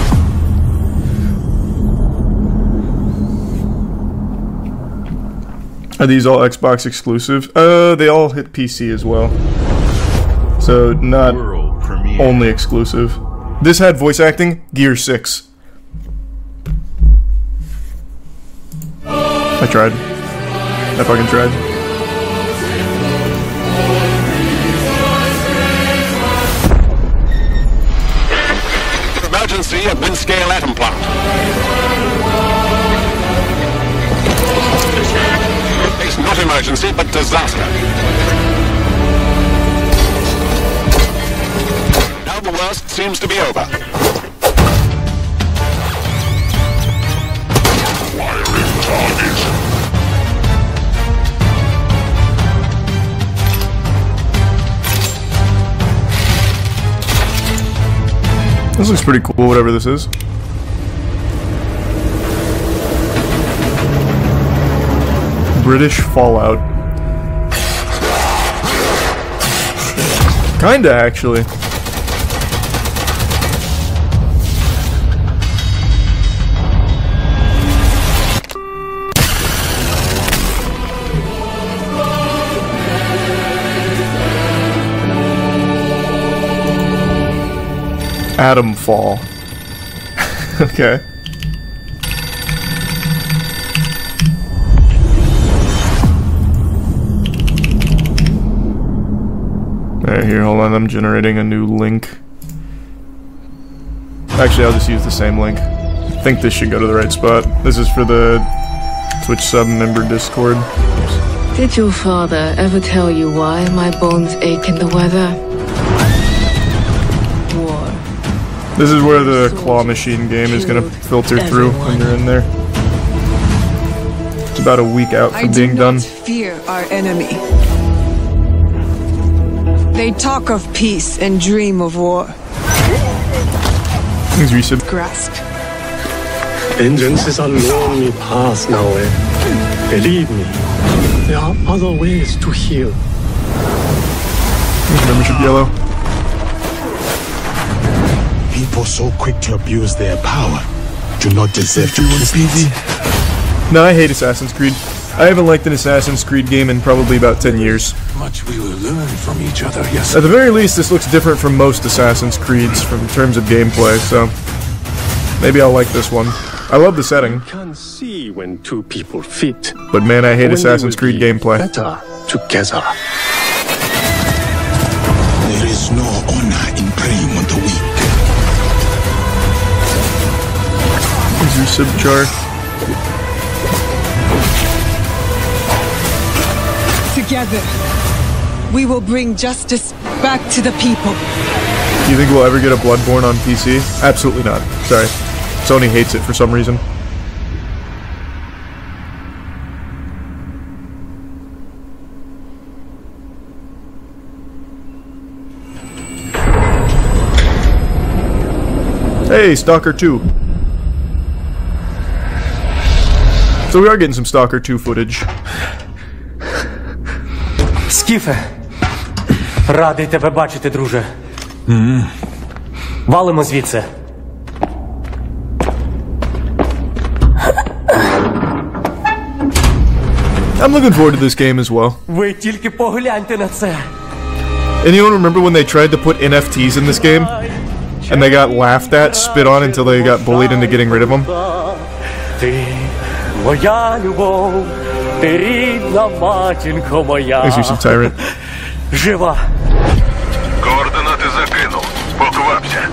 Are these all Xbox exclusive? They all hit PC as well. So not only exclusive. This had voice acting, Gear 6. I tried. I fucking tried. Emergency at mid-scale atom plant. It's not emergency, but disaster. Now the worst seems to be over. Wiring target. This looks pretty cool, whatever this is. British Fallout. Kinda, actually. Atom Fall. Okay. Alright, here, hold on, I'm generating a new link. Actually, I'll just use the same link. I think this should go to the right spot. This is for the Twitch sub member Discord. Oops. Did your father ever tell you why my bones ache in the weather? This is where the claw machine game is gonna filter through when you're in there. It's about a week out from being done. I do not fear our enemy. They talk of peace and dream of war. Things resub. Grasp. Vengeance is a lonely path now. Believe me, there are other ways to heal. Membership yellow. People so quick to abuse their power do not deserve to kiss easy. No, I hate Assassin's Creed. I haven't liked an Assassin's Creed game in probably about 10 years. Much we will learn from each other, yes. At the very least, this looks different from most Assassin's Creeds in terms of gameplay, so maybe I'll like this one. I love the setting. You can see when two people fit. But man, I hate Assassin's Creed gameplay. Better together. There is no honor in preying on the weak. Is your subchar? Together, we will bring justice back to the people. Do you think we'll ever get a Bloodborne on PC? Absolutely not. Sorry. Sony hates it for some reason. Hey, Stalker 2. So we are getting some Stalker 2 footage. Скіфе, радий тебе бачити, друже. Валимо звідси. I'm looking forward to this game as well. Ви тільки погляньте на це. Anyone remember when they tried to put NFTs in this game? And they got laughed at, spit on until they got bullied into getting rid of them? Ти моя любов, ти рідна матінко моя. Thanks, you Tyrant. Жива. Координати закинув. Поквапся.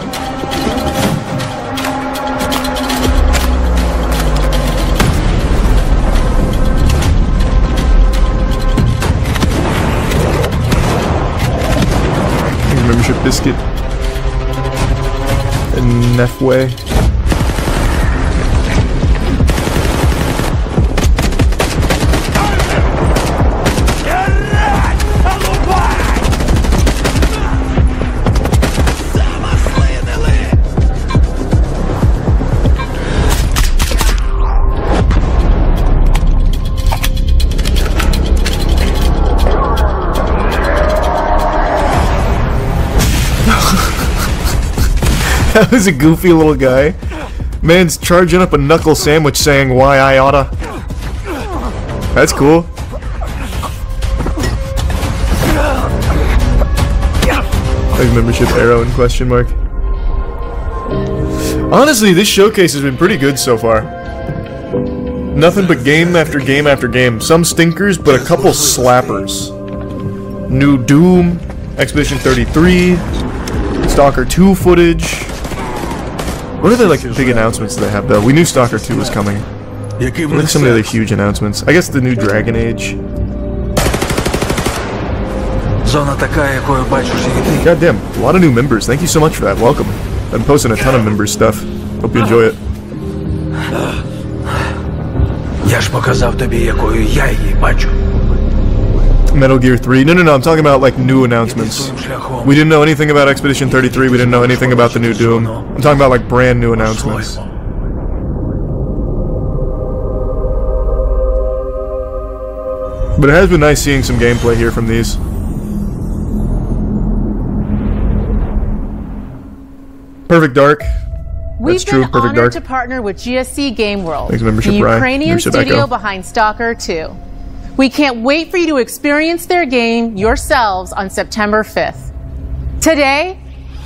Membership biscuit. And Nefway. That was a goofy little guy. Man's charging up a knuckle sandwich saying, "Why I oughta." That's cool. Like membership arrow in question mark. Honestly, this showcase has been pretty good so far. Nothing but game after game after game. Some stinkers, but a couple slappers. New Doom, Expedition 33, Stalker 2 footage. What are the like big announcements they have though? We knew Stalker 2 was coming. What are some of the other huge announcements? I guess the new Dragon Age. Goddamn, a lot of new members. Thank you so much for that. Welcome. I'm posting a ton of member stuff. Hope you enjoy it. Metal Gear 3. No, I'm talking about like new announcements. We didn't know anything about Expedition 33. We didn't know anything about the new Doom. I'm talking about like brand new announcements. But it has been nice seeing some gameplay here from these. Perfect Dark. We've been honored to partner with GSC Game World, the Ukrainian studio behind Stalker 2. We can't wait for you to experience their game yourselves on September 5th. Today,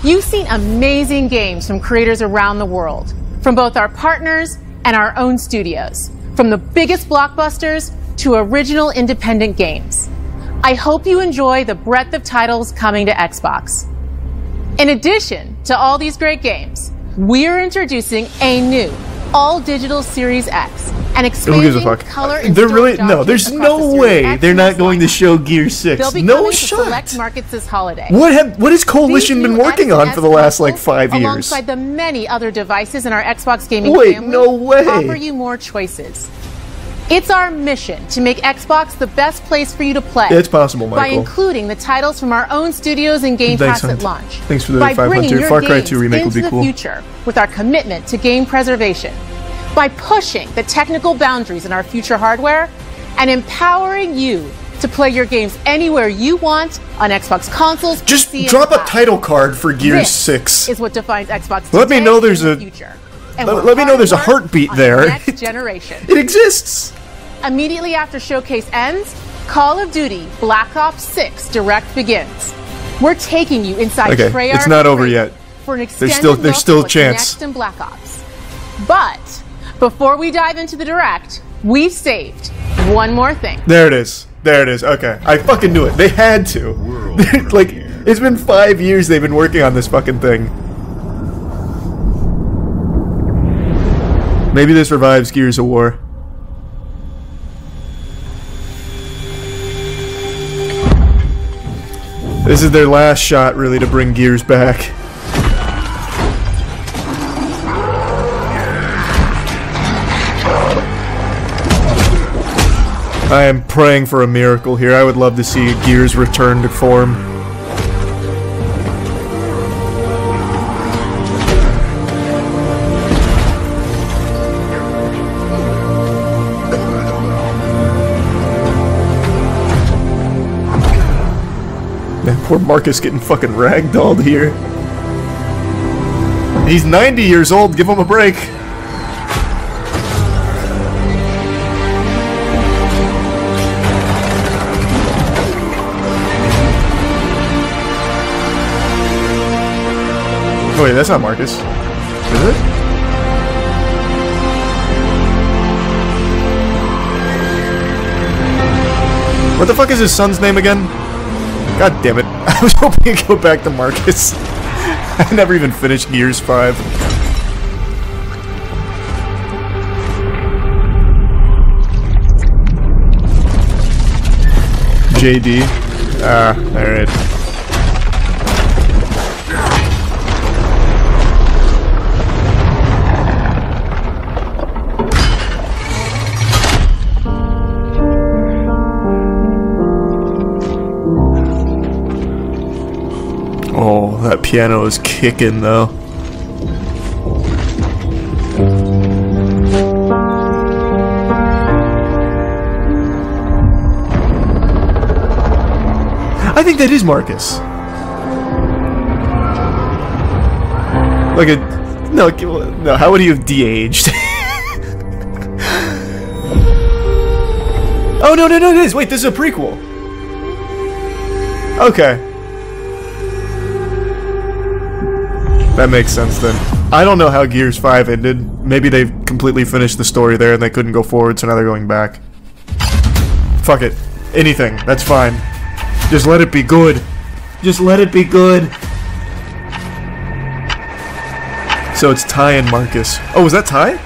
you've seen amazing games from creators around the world, from both our partners and our own studios, from the biggest blockbusters to original independent games. I hope you enjoy the breadth of titles coming to Xbox. In addition to all these great games, we're introducing a new all-digital Series X and expanding color and they're really there's no way they're not going to show Gear 6. No shot. Select markets this holiday. What has Coalition been working on for the last like 5 years? Alongside the many other devices in our Xbox gaming family, no way. Offer you more choices. It's our mission to make Xbox the best place for you to play. It's possible, Michael. By including the titles from our own studios and Game Pass at launch. Thanks for the by 500. Far Cry 2 remake would be cool. The future with our commitment to game preservation. By pushing the technical boundaries in our future hardware and empowering you to play your games anywhere you want on Xbox consoles. Just drop a title card for Gears 6. Is what defines Xbox. Let me know there's a future. Let me know there's a heartbeat there. Next generation. It exists. Immediately after Showcase ends, Call of Duty Black Ops 6 Direct begins. We're taking you inside Treyarch. It's not over yet. For an extended there's still a chance. Next in Black Ops. But before we dive into the Direct, we've saved one more thing. There it is. There it is. Okay. I fucking knew it. They had to. Like, it's been 5 years they've been working on this fucking thing. Maybe this revives Gears of War. This is their last shot, really, to bring Gears back. I am praying for a miracle here. I would love to see Gears return to form. Man, poor Marcus getting fucking ragdolled here. He's 90 years old, give him a break. Oh wait, that's not Marcus. Is it? What the fuck is his son's name again? God damn it. I was hoping to go back to Marcus. I never even finished Gears 5. JD. Alright. Oh, that piano is kicking though. I think that is Marcus. Like a... No, how would he have de-aged? Oh, no, it is! Wait, this is a prequel! Okay. That makes sense, then. I don't know how Gears 5 ended. Maybe they completely finished the story there and they couldn't go forward, so now they're going back. Fuck it. Anything. That's fine. Just let it be good. Just let it be good. So it's Ty and Marcus. Oh, was that Ty?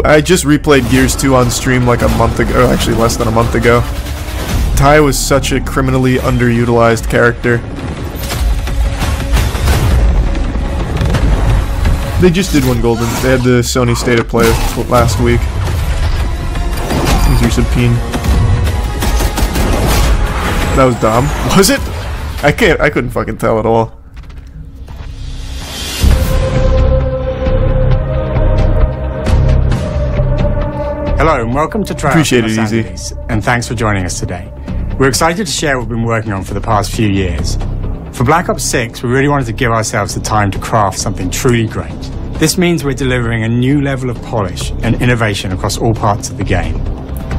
I just replayed Gears 2 on stream like a month ago, or actually less than a month ago. Ty was such a criminally underutilized character. They just did one golden. They had the Sony State of Play last week. Here's a peen. That was Dom. Was it? I couldn't fucking tell at all. Hello and welcome to Trial Appreciate it, Easy. And thanks for joining us today. We're excited to share what we've been working on for the past few years. For Black Ops 6, we really wanted to give ourselves the time to craft something truly great. This means we're delivering a new level of polish and innovation across all parts of the game.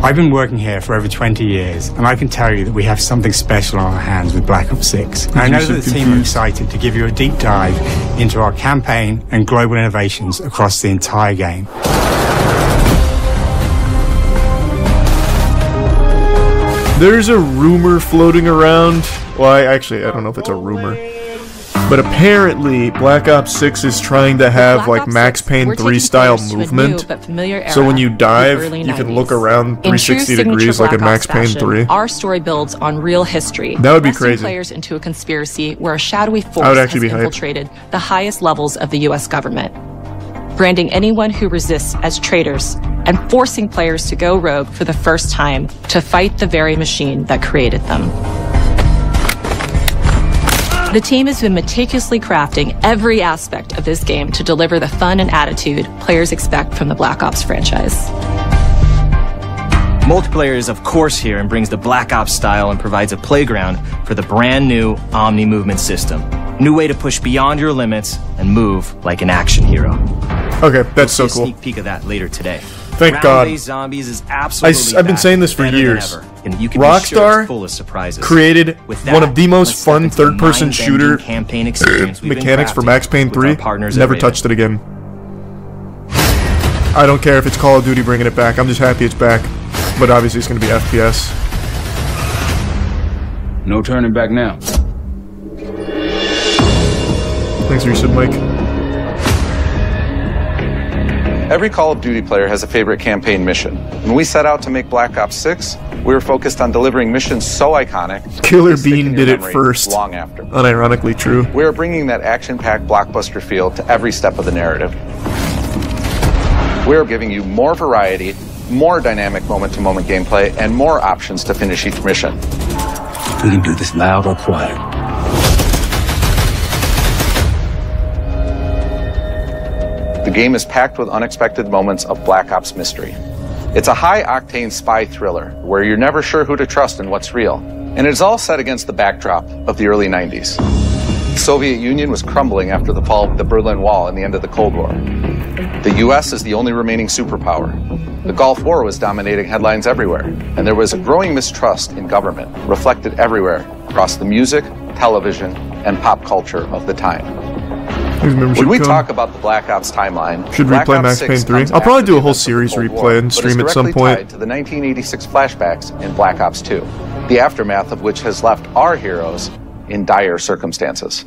I've been working here for over 20 years, and I can tell you that we have something special on our hands with Black Ops 6. And I know that the team are excited to give you a deep dive into our campaign and global innovations across the entire game. There's a rumor floating around. Well, I don't know if it's a rumor. But apparently, Black Ops 6 is trying to have like Max Payne 3 style movement. So when you dive, you can look around 360 degrees like in Max Payne 3. Our story builds on real history. That would be crazy. Players into a conspiracy where a shadowy force has infiltrated the highest levels of the U.S. government, branding anyone who resists as traitors and forcing players to go rogue for the first time to fight the very machine that created them. The team has been meticulously crafting every aspect of this game to deliver the fun and attitude players expect from the Black Ops franchise. Multiplayer is of course here and brings the Black Ops style and provides a playground for the brand new Omni movement system. New way to push beyond your limits and move like an action hero. Okay, that's so cool. Sneak peek of that later today. Thank God. Zombies is absolutely I've been saying this for years. Rockstar created one of the most fun third-person shooter mechanics for Max Payne 3. Never touched it again. I don't care if it's Call of Duty bringing it back. I'm just happy it's back. But obviously it's going to be FPS. No turning back now. Thanks for your sub, Mike. Every Call of Duty player has a favorite campaign mission. When we set out to make Black Ops 6, we were focused on delivering missions so iconic. Killer Bean did it first. Long after. Unironically true. We are bringing that action-packed blockbuster feel to every step of the narrative. We are giving you more variety, more dynamic moment-to-moment gameplay, and more options to finish each mission. We can do this loud or quiet. The game is packed with unexpected moments of Black Ops mystery. It's a high-octane spy thriller where you're never sure who to trust and what's real. And it's all set against the backdrop of the early 90s. The Soviet Union was crumbling after the fall of the Berlin Wall and the end of the Cold War. The US is the only remaining superpower. The Gulf War was dominating headlines everywhere, and there was a growing mistrust in government, reflected everywhere across the music, television, and pop culture of the time. When we talk about the Black Ops timeline, should replay Max Payne 3. I'll probably do a whole series replay and stream at some point. Tied to the 1986 flashbacks in Black Ops 2, the aftermath of which has left our heroes in dire circumstances.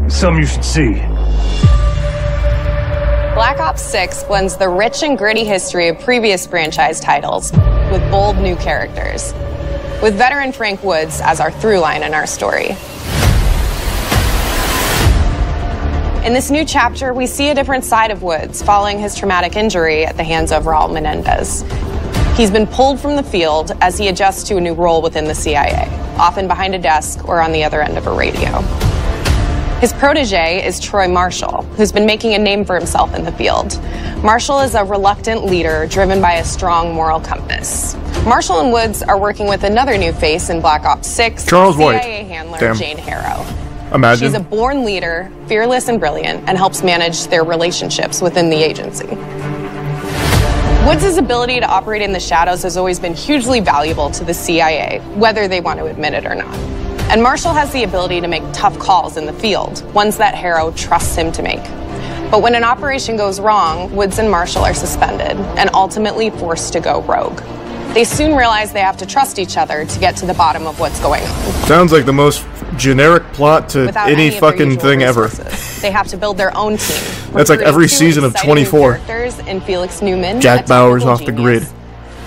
Something you should see. Black Ops 6 blends the rich and gritty history of previous franchise titles with bold new characters, with veteran Frank Woods as our through line in our story. In this new chapter, we see a different side of Woods following his traumatic injury at the hands of Raul Menendez. He's been pulled from the field as he adjusts to a new role within the CIA, often behind a desk or on the other end of a radio. His protege is Troy Marshall, who's been making a name for himself in the field. Marshall is a reluctant leader driven by a strong moral compass. Marshall and Woods are working with another new face in Black Ops 6, Charles CIA White. handler Damn. Jane Harrow. Imagine. She's a born leader, fearless and brilliant, and helps manage their relationships within the agency. Woods' ability to operate in the shadows has always been hugely valuable to the CIA, whether they want to admit it or not. And Marshall has the ability to make tough calls in the field, ones that Harrow trusts him to make. But when an operation goes wrong, Woods and Marshall are suspended and ultimately forced to go rogue. They soon realize they have to trust each other to get to the bottom of what's going on. Sounds like the most generic plot to any fucking thing ever. They have to build their own team. That's like every season of 24. In Felix Newman, Jack Bauer's off the grid.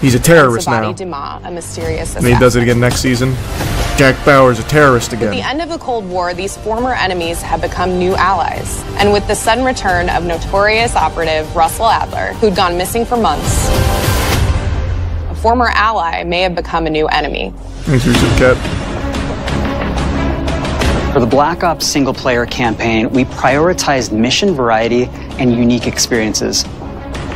He's a terrorist now. Dumas, a mysterious and he does it again next season. Jack Bauer's a terrorist again. At the end of the Cold War, these former enemies have become new allies. And with the sudden return of notorious operative Russell Adler, who'd gone missing for months, a former ally may have become a new enemy. Thanks for some cat. For the Black Ops single-player campaign, we prioritized mission variety and unique experiences.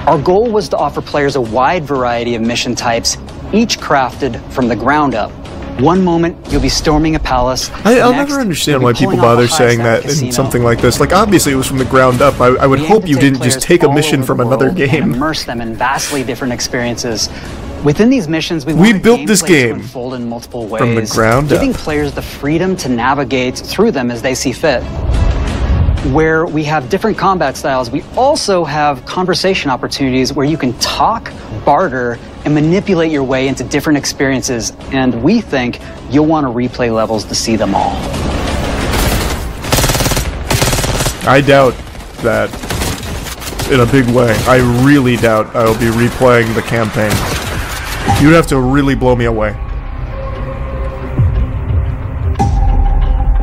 Our goal was to offer players a wide variety of mission types, each crafted from the ground up. One moment, you'll be storming a palace. I'll never understand why people bother saying that in something like this. Like, obviously it was from the ground up. I would hope you didn't just take a mission from another game. Immerse them in vastly different experiences. Within these missions, we built this game to unfold in multiple ways, from the ground up, giving players the freedom to navigate through them as they see fit. Where we have different combat styles, we also have conversation opportunities where you can talk, barter, and manipulate your way into different experiences, and we think you'll want to replay levels to see them all. I doubt that in a big way. I really doubt I'll be replaying the campaign. You'd have to really blow me away.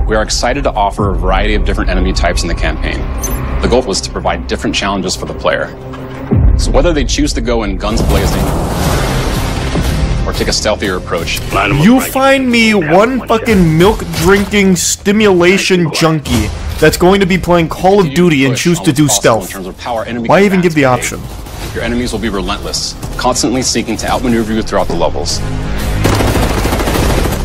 We are excited to offer a variety of different enemy types in the campaign. The goal was to provide different challenges for the player. So whether they choose to go in guns blazing or take a stealthier approach, you find me one fucking milk-drinking stimulation junkie that's going to be playing Call of Duty and choose to do stealth. Why even give the option? Your enemies will be relentless, constantly seeking to outmaneuver you throughout the levels.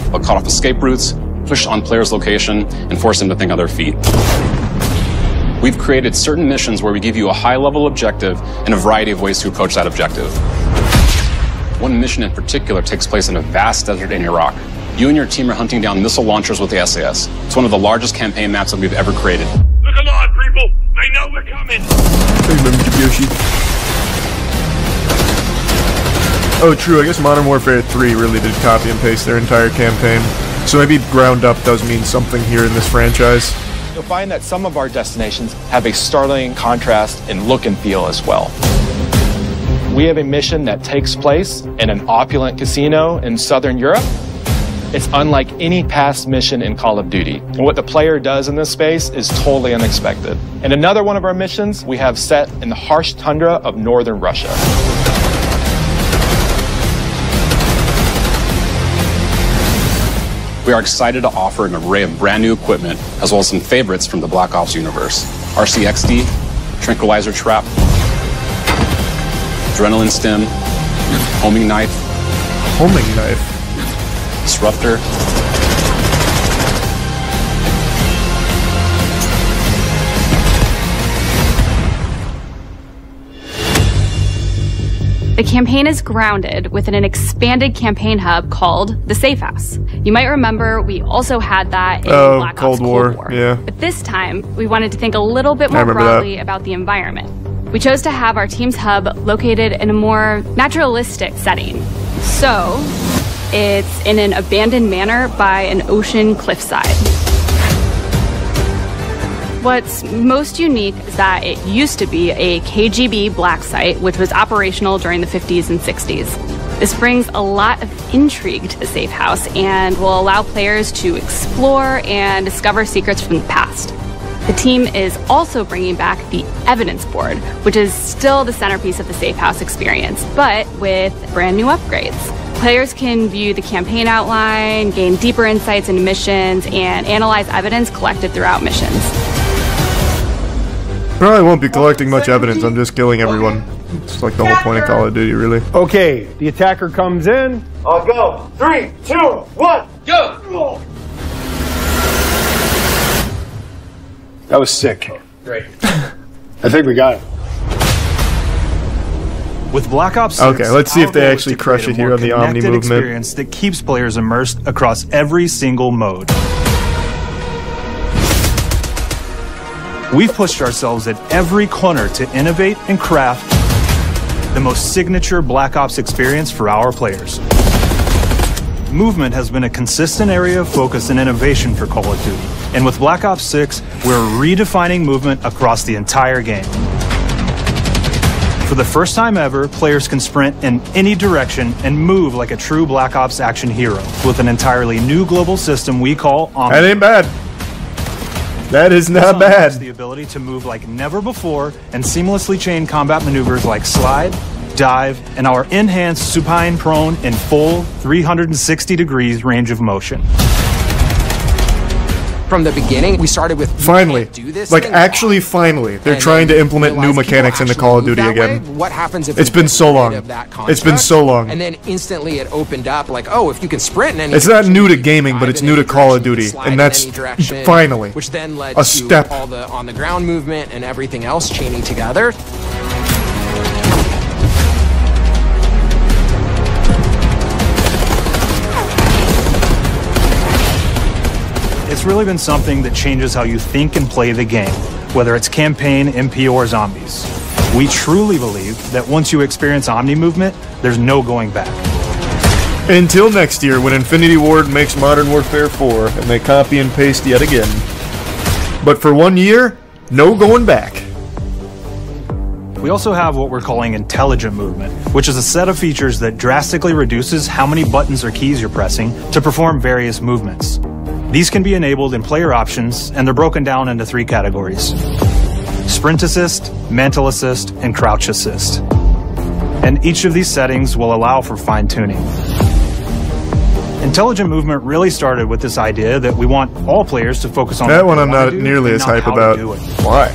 They'll cut off escape routes, push on players' location, and force them to think on their feet. We've created certain missions where we give you a high-level objective and a variety of ways to approach that objective. One mission in particular takes place in a vast desert in Iraq. You and your team are hunting down missile launchers with the SAS. It's one of the largest campaign maps that we've ever created. Look alive, people! They know we're coming! Oh, true. I guess Modern Warfare 3 really did copy and paste their entire campaign. So maybe ground up does mean something here in this franchise. You'll find that some of our destinations have a startling contrast in look and feel as well. We have a mission that takes place in an opulent casino in Southern Europe. It's unlike any past mission in Call of Duty. And what the player does in this space is totally unexpected. And another one of our missions we have set in the harsh tundra of northern Russia. We are excited to offer an array of brand new equipment, as well as some favorites from the Black Ops universe. RCXD, Tranquilizer Trap, Adrenaline Stim, Homing Knife, Disruptor, The campaign is grounded within an expanded campaign hub called the Safe House. You might remember we also had that in Black Ops Cold War. Yeah. But this time, we wanted to think a little bit more broadly about the environment. We chose to have our team's hub located in a more naturalistic setting. So, it's in an abandoned manor by an ocean cliffside. What's most unique is that it used to be a KGB black site, which was operational during the 50s and 60s. This brings a lot of intrigue to the Safe House and will allow players to explore and discover secrets from the past. The team is also bringing back the evidence board, which is still the centerpiece of the Safe House experience, but with brand new upgrades. Players can view the campaign outline, gain deeper insights into missions, and analyze evidence collected throughout missions. Probably won't be collecting much evidence, I'm just killing everyone. It's like the whole point of Call of Duty, really. Okay, the attacker comes in. I'll go. 3, 2, 1, go! That was sick. Great. I think we got it. With Black Ops 6, okay, let's see if they actually crush it here on the Omni movement. Experience that keeps players immersed across every single mode. We've pushed ourselves at every corner to innovate and craft the most signature Black Ops experience for our players. Movement has been a consistent area of focus and innovation for Call of Duty. And with Black Ops 6, we're redefining movement across the entire game. For the first time ever, players can sprint in any direction and move like a true Black Ops action hero with an entirely new global system we call Omni. That ain't bad. That is not bad. The ability to move like never before and seamlessly chain combat maneuvers like slide, dive, and our enhanced supine prone in full 360 degrees range of motion. From the beginning, we started with finally, like actually finally, they're trying to implement new mechanics into Call of Duty again. What happens if it's been so long? It's been so long. And then instantly it opened up like, oh, if you can sprint in any it's not new to gaming, but it's new to Call of Duty, and that's finally which then led a step. To all the on the ground movement and everything else chaining together. It's really been something that changes how you think and play the game, whether it's campaign, MP, or zombies. We truly believe that once you experience Omni movement, there's no going back. Until next year, when Infinity Ward makes Modern Warfare 4 and they copy and paste yet again. But for 1 year, no going back. We also have what we're calling intelligent movement, which is a set of features that drastically reduces how many buttons or keys you're pressing to perform various movements. These can be enabled in player options, and they're broken down into 3 categories: Sprint Assist, Mantle Assist, and Crouch Assist. And each of these settings will allow for fine-tuning. Intelligent movement really started with this idea that we want all players to focus on that one I'm not nearly as hype about. Why?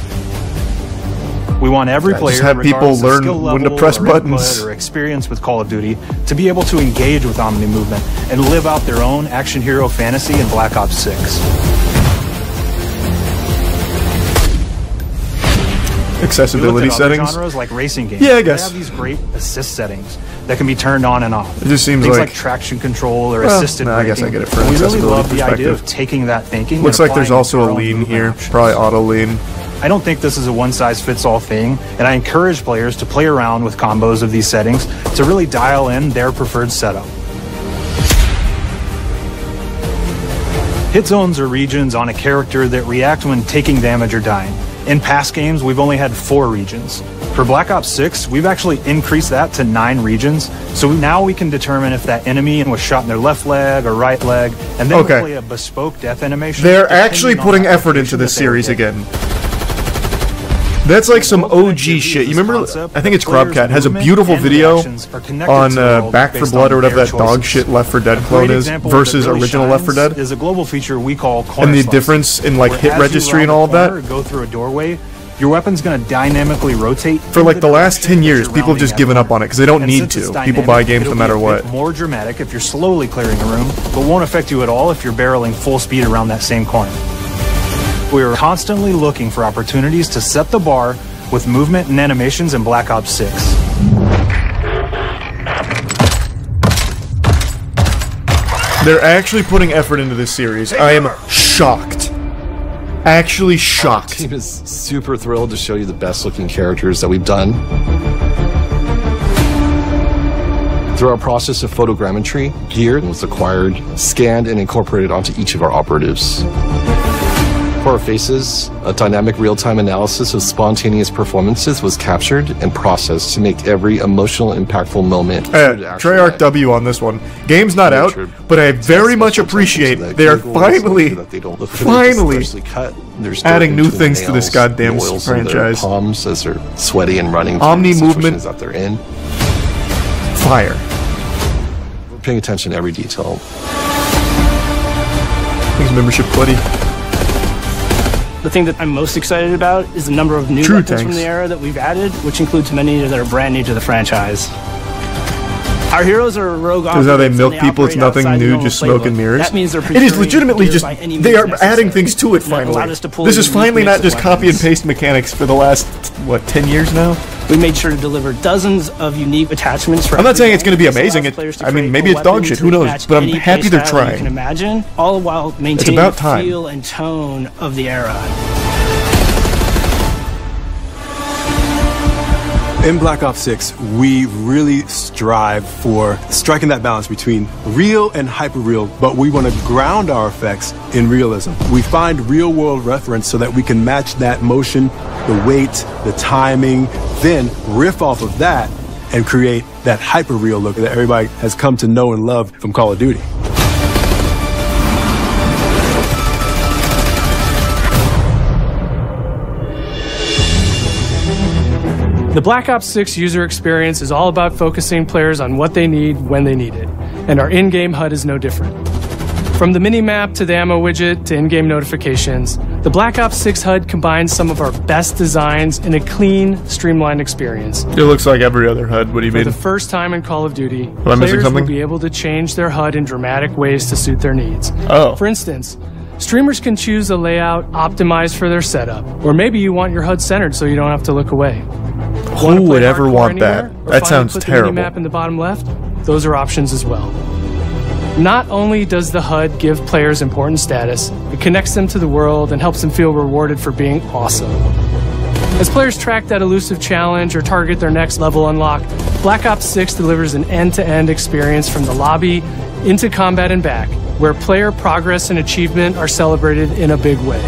We want every player, just have people learn when to press buttons or experience with Call of Duty, to be able to engage with Omni movement and live out their own action hero fantasy in Black Ops 6. Accessibility settings. Genres like racing games. Yeah, I guess. They have these great assist settings that can be turned on and off. It just seems things like traction control or assisted braking. I guess I get it for we really love the idea of taking that thinking. Looks like there's also a lean here, probably auto lean. I don't think this is a one-size-fits-all thing, and I encourage players to play around with combos of these settings to really dial in their preferred setup. Hit zones are regions on a character that react when taking damage or dying. In past games, we've only had 4 regions. For Black Ops 6, we've actually increased that to 9 regions, so now we can determine if that enemy was shot in their left leg or right leg, and then we'll play a bespoke death animation. They're actually putting effort into this series again. That's like some OG shit. You remember, I think it's Grubcat, has a beautiful video on Back 4 Blood or whatever that dog shit Left 4 Dead clone is versus original Left 4 Dead. Is a global feature we call and the difference in like hit registry and all of that. Go through a doorway, your weapon's going to dynamically rotate. For like the last 10 years, people have just given up on it because they don't need to. People buy games no matter what. More dramatic if you're slowly clearing a room, but won't affect you at all if you're barreling full speed around that same corner. We are constantly looking for opportunities to set the bar with movement and animations in Black Ops 6. They're actually putting effort into this series. I am shocked. Actually shocked. Our team is super thrilled to show you the best looking characters that we've done. Through our process of photogrammetry, gear was acquired, scanned, and incorporated onto each of our operatives. For our faces, a dynamic real-time analysis of spontaneous performances was captured and processed to make every emotional, impactful moment. Treyarch W on this one. Game's not out, but I very much appreciate they are finally adding new things to this goddamn franchise. Palms as they're sweaty and running. Omni movement that they're in. Fire. We're paying attention to every detail. Thanks, membership, buddy. The thing that I'm most excited about is the number of new weapons from the era that we've added, which includes many that are brand new to the franchise. Our heroes are rogue operatives. Because how they milk people, it's nothing new, just smoke and mirrors. That means they're it is legitimately just, they are adding things to it finally. This is finally not just copy and paste mechanics for the last, what, 10 years now? We made sure to deliver dozens of unique attachments for I'm not saying it's going to be amazing. I mean, maybe it's dog shit, who knows? But I'm happy they're trying. You can imagine, all while maintaining the feel and tone of the era. In Black Ops 6, we really strive for striking that balance between real and hyper-real, but we want to ground our effects in realism. We find real-world reference so that we can match that motion, the weight, the timing, then riff off of that and create that hyper-real look that everybody has come to know and love from Call of Duty. The Black Ops 6 user experience is all about focusing players on what they need when they need it, and our in-game HUD is no different. From the mini-map to the ammo widget to in-game notifications, the Black Ops 6 HUD combines some of our best designs in a clean, streamlined experience. It looks like every other HUD. What do you mean? For the first time in Call of Duty, players will be able to change their HUD in dramatic ways to suit their needs. Oh. For instance, streamers can choose a layout optimized for their setup, or maybe you want your HUD centered so you don't have to look away. Who would ever want that? That sounds terrible. The map in the bottom left, those are options as well. Not only does the HUD give players important status, it connects them to the world and helps them feel rewarded for being awesome. As players track that elusive challenge or target their next level unlock, Black Ops 6 delivers an end-to-end experience from the lobby into combat and back, where player progress and achievement are celebrated in a big way.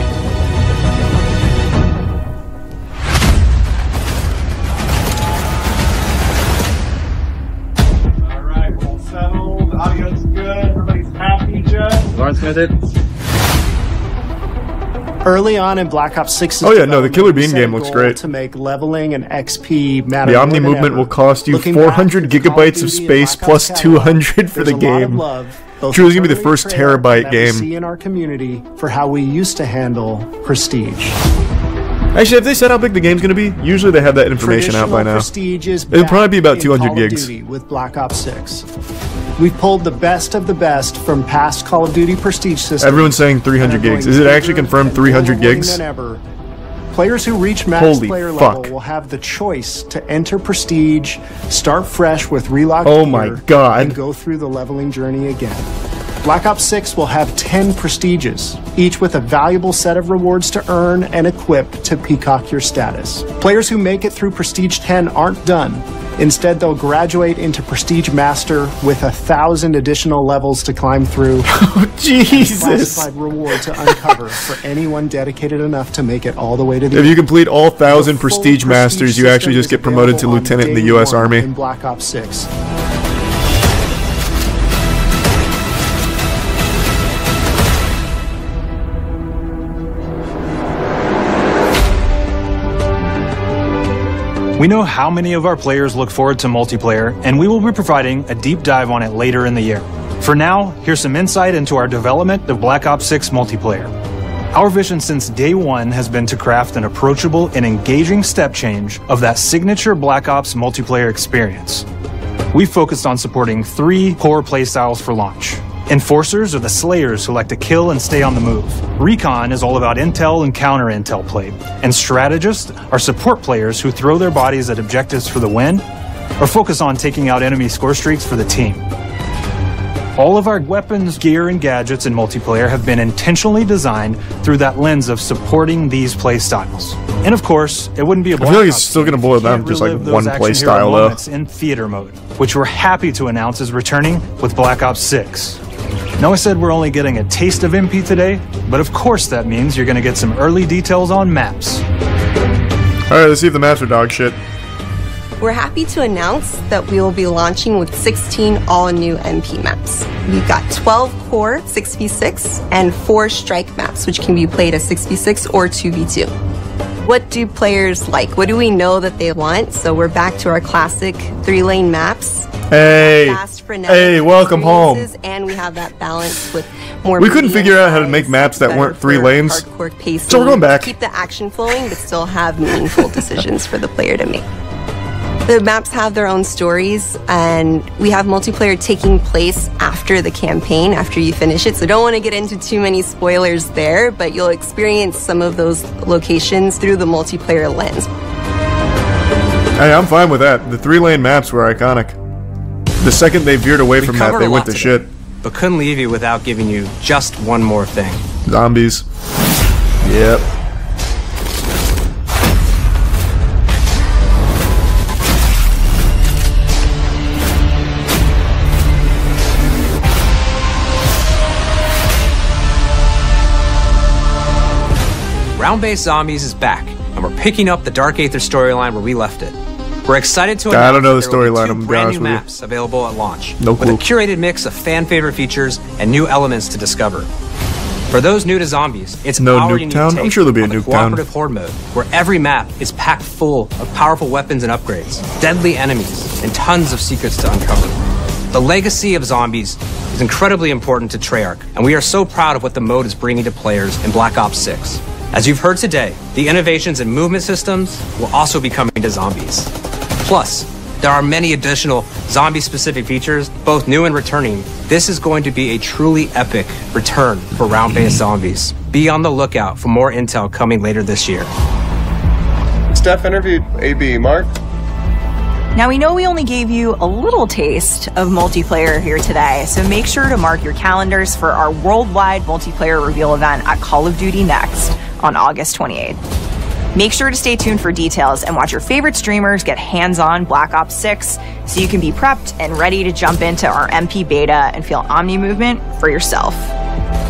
Early on in Black Ops 6's the Killer Bean game looks great. To make leveling and XP matter the Omni movement will cost you 400 gigabytes of space plus 200 for the game. Truly gonna be the first terabyte game. See in our community for how we used to handle prestige. Actually, if they said how big the game's gonna be, usually they have that information out by now. It'll probably be about 200 gigs. With Black Ops 6. We've pulled the best of the best from past Call of Duty Prestige systems. Everyone's saying 300 gigs. Is it actually confirmed 300 gigs? Players who reach max player level will have the choice to enter Prestige, start fresh with relocked gear, and go through the leveling journey again. Black Ops 6 will have 10 Prestiges, each with a valuable set of rewards to earn and equip to peacock your status. Players who make it through Prestige 10 aren't done. Instead, they'll graduate into Prestige Master with 1,000 additional levels to climb through. Oh, Jesus! Classified reward to uncover for anyone dedicated enough to make it all the way to the end. If you complete all 1,000 Prestige Masters, you actually just get promoted to Lieutenant in the U.S. Army. In Black Ops 6. We know how many of our players look forward to multiplayer, and we will be providing a deep dive on it later in the year. For now, here's some insight into our development of Black Ops 6 multiplayer. Our vision since day one has been to craft an approachable and engaging step change of that signature Black Ops multiplayer experience. We focused on supporting 3 core playstyles for launch. Enforcers are the slayers who like to kill and stay on the move. Recon is all about intel and counter-intel play. And strategists are support players who throw their bodies at objectives for the win or focus on taking out enemy score streaks for the team. All of our weapons, gear, and gadgets in multiplayer have been intentionally designed through that lens of supporting these play styles. And of course, it wouldn't be a I feel like it's still going to boil down to just like one play style though. In theater mode, which we're happy to announce is returning with Black Ops 6. Now I said we're only getting a taste of MP today, but of course that means you're going to get some early details on maps. Alright, let's see if the maps are dog shit. We're happy to announce that we will be launching with 16 all-new MP maps. We've got 12 core 6v6 and 4 strike maps, which can be played as 6v6 or 2v2. What do players like? What do we know that they want? So we're back to our classic 3-lane maps. Hey, welcome home. And we have that balance with more. We couldn't figure out how to make maps that weren't 3 lanes. So we're going back. Keep the action flowing, but still have meaningful decisions for the player to make. The maps have their own stories, and we have multiplayer taking place after the campaign, after you finish it. So don't want to get into too many spoilers there, but you'll experience some of those locations through the multiplayer lens. Hey, I'm fine with that. The 3-lane maps were iconic. The second they veered away from that, they went to shit. But couldn't leave you without giving you just one more thing. Zombies. Yep. Round-based Zombies is back, and we're picking up the Dark Aether storyline where we left it. We're excited to announce I don't know the that there will be storyline, two I'm gonna be brand honest new with you. maps available at launch, No with a clue. curated mix of fan-favorite features and new elements to discover. For those new to Zombies, it's No our Nuketown? unique I'm take sure there'll be a on the Nuketown. cooperative horde mode, where every map is packed full of powerful weapons and upgrades, deadly enemies, and tons of secrets to uncover. The legacy of Zombies is incredibly important to Treyarch, and we are so proud of what the mode is bringing to players in Black Ops 6. As you've heard today, the innovations in movement systems will also be coming to Zombies. Plus, there are many additional zombie-specific features, both new and returning. This is going to be a truly epic return for round-based Zombies. Be on the lookout for more intel coming later this year. Steph interviewed AB. Mark? Now, we know we only gave you a little taste of multiplayer here today, so make sure to mark your calendars for our worldwide multiplayer reveal event at Call of Duty Next on August 28th. Make sure to stay tuned for details and watch your favorite streamers get hands-on Black Ops 6 so you can be prepped and ready to jump into our MP beta and feel Omni movement for yourself.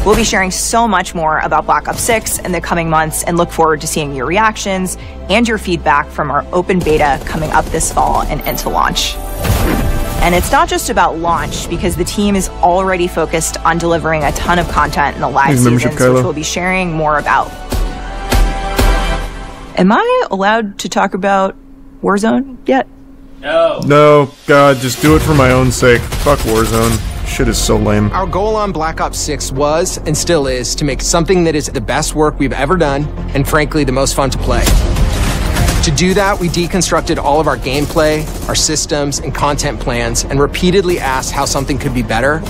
We'll be sharing so much more about Black Ops 6 in the coming months and look forward to seeing your reactions and your feedback from our open beta coming up this fall and into launch. And it's not just about launch, because the team is already focused on delivering a ton of content in the live seasons, which we'll be sharing more about. Am I allowed to talk about Warzone yet? No, God, just do it for my own sake. Fuck Warzone. Shit is so lame. Our goal on Black Ops 6 was, and still is, to make something that is the best work we've ever done, and frankly, the most fun to play. To do that, we deconstructed all of our gameplay, our systems, and content plans, and repeatedly asked how something could be better.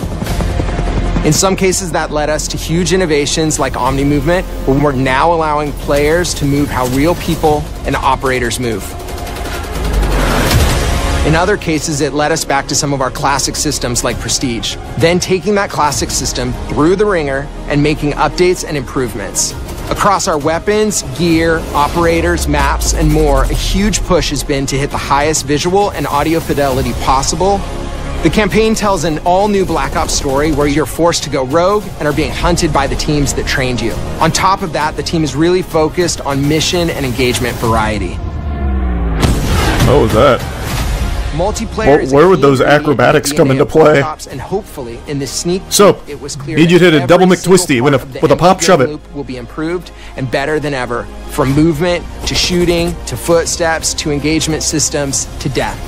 In some cases, that led us to huge innovations like Omni Movement, where we're now allowing players to move how real people and operators move. In other cases, it led us back to some of our classic systems like Prestige, then taking that classic system through the ringer and making updates and improvements. Across our weapons, gear, operators, maps, and more, a huge push has been to hit the highest visual and audio fidelity possible. The campaign tells an all-new Black Ops story where you're forced to go rogue and are being hunted by the teams that trained you. On top of that, the team is really focused on mission and engagement variety. What was that? Multiplayer where would those acrobatics come into play? And hopefully, in this sneak So, peek, it was clear need you to that hit a double every McTwisty single with part of the a pop MP shove it. loop will be improved and better than ever, from movement to shooting to footsteps to engagement systems to death.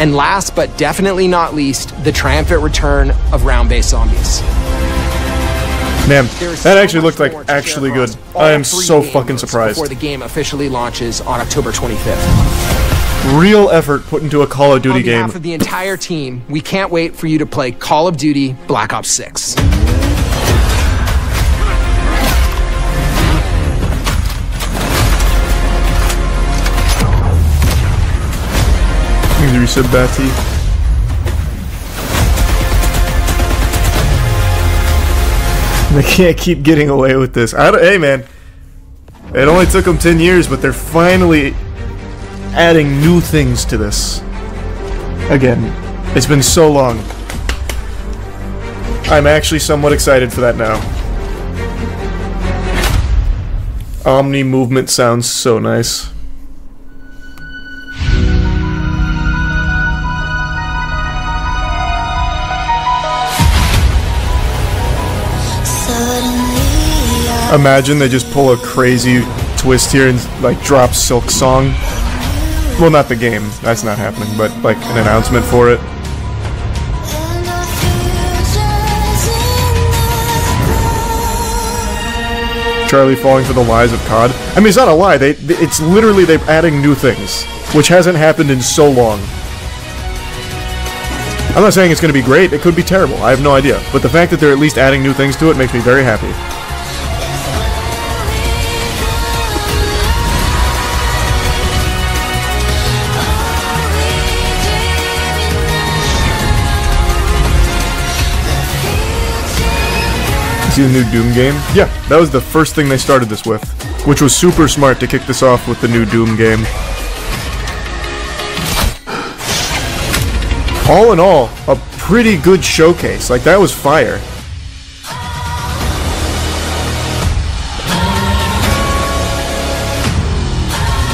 And last but definitely not least, the triumphant return of round-based Zombies. Man, that actually looked like actually good. I am so fucking surprised. Before the game officially launches on October 25th. Real effort put into a Call of Duty game. On behalf of the entire team, we can't wait for you to play Call of Duty Black Ops 6. You said Batty. They can't keep getting away with this. Hey man, it only took them 10 years, but they're finally adding new things to this. Again, it's been so long. I'm actually somewhat excited for that now. Omni movement sounds so nice. Imagine they just pull a crazy twist here and like drop Silk Song. Well, not the game, that's not happening, but like an announcement for it. Charlie falling for the lies of COD. I mean, it's not a lie. It's literally they're adding new things, which hasn't happened in so long. I'm not saying it's going to be great. It could be terrible. I have no idea. But the fact that they're at least adding new things to it makes me very happy. See the new Doom game? Yeah, that was the first thing they started this with, which was super smart to kick this off with the new Doom game. All in all, a pretty good showcase. Like, that was fire.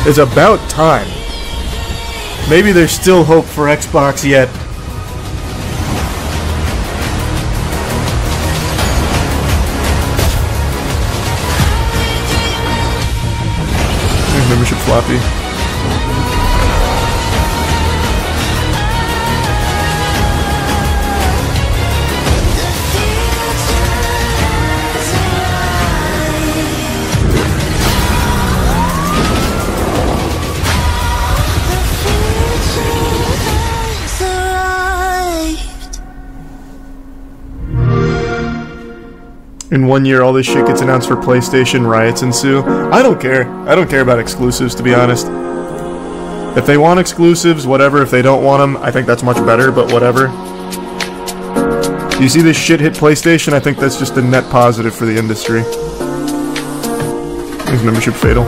It's about time. Maybe there's still hope for Xbox yet. Membership floppy. In 1 year, all this shit gets announced for PlayStation, riots ensue. I don't care. I don't care about exclusives, to be honest. If they want exclusives, whatever. If they don't want them, I think that's much better, but whatever. You see this shit hit PlayStation? I think that's just a net positive for the industry. Is membership fatal?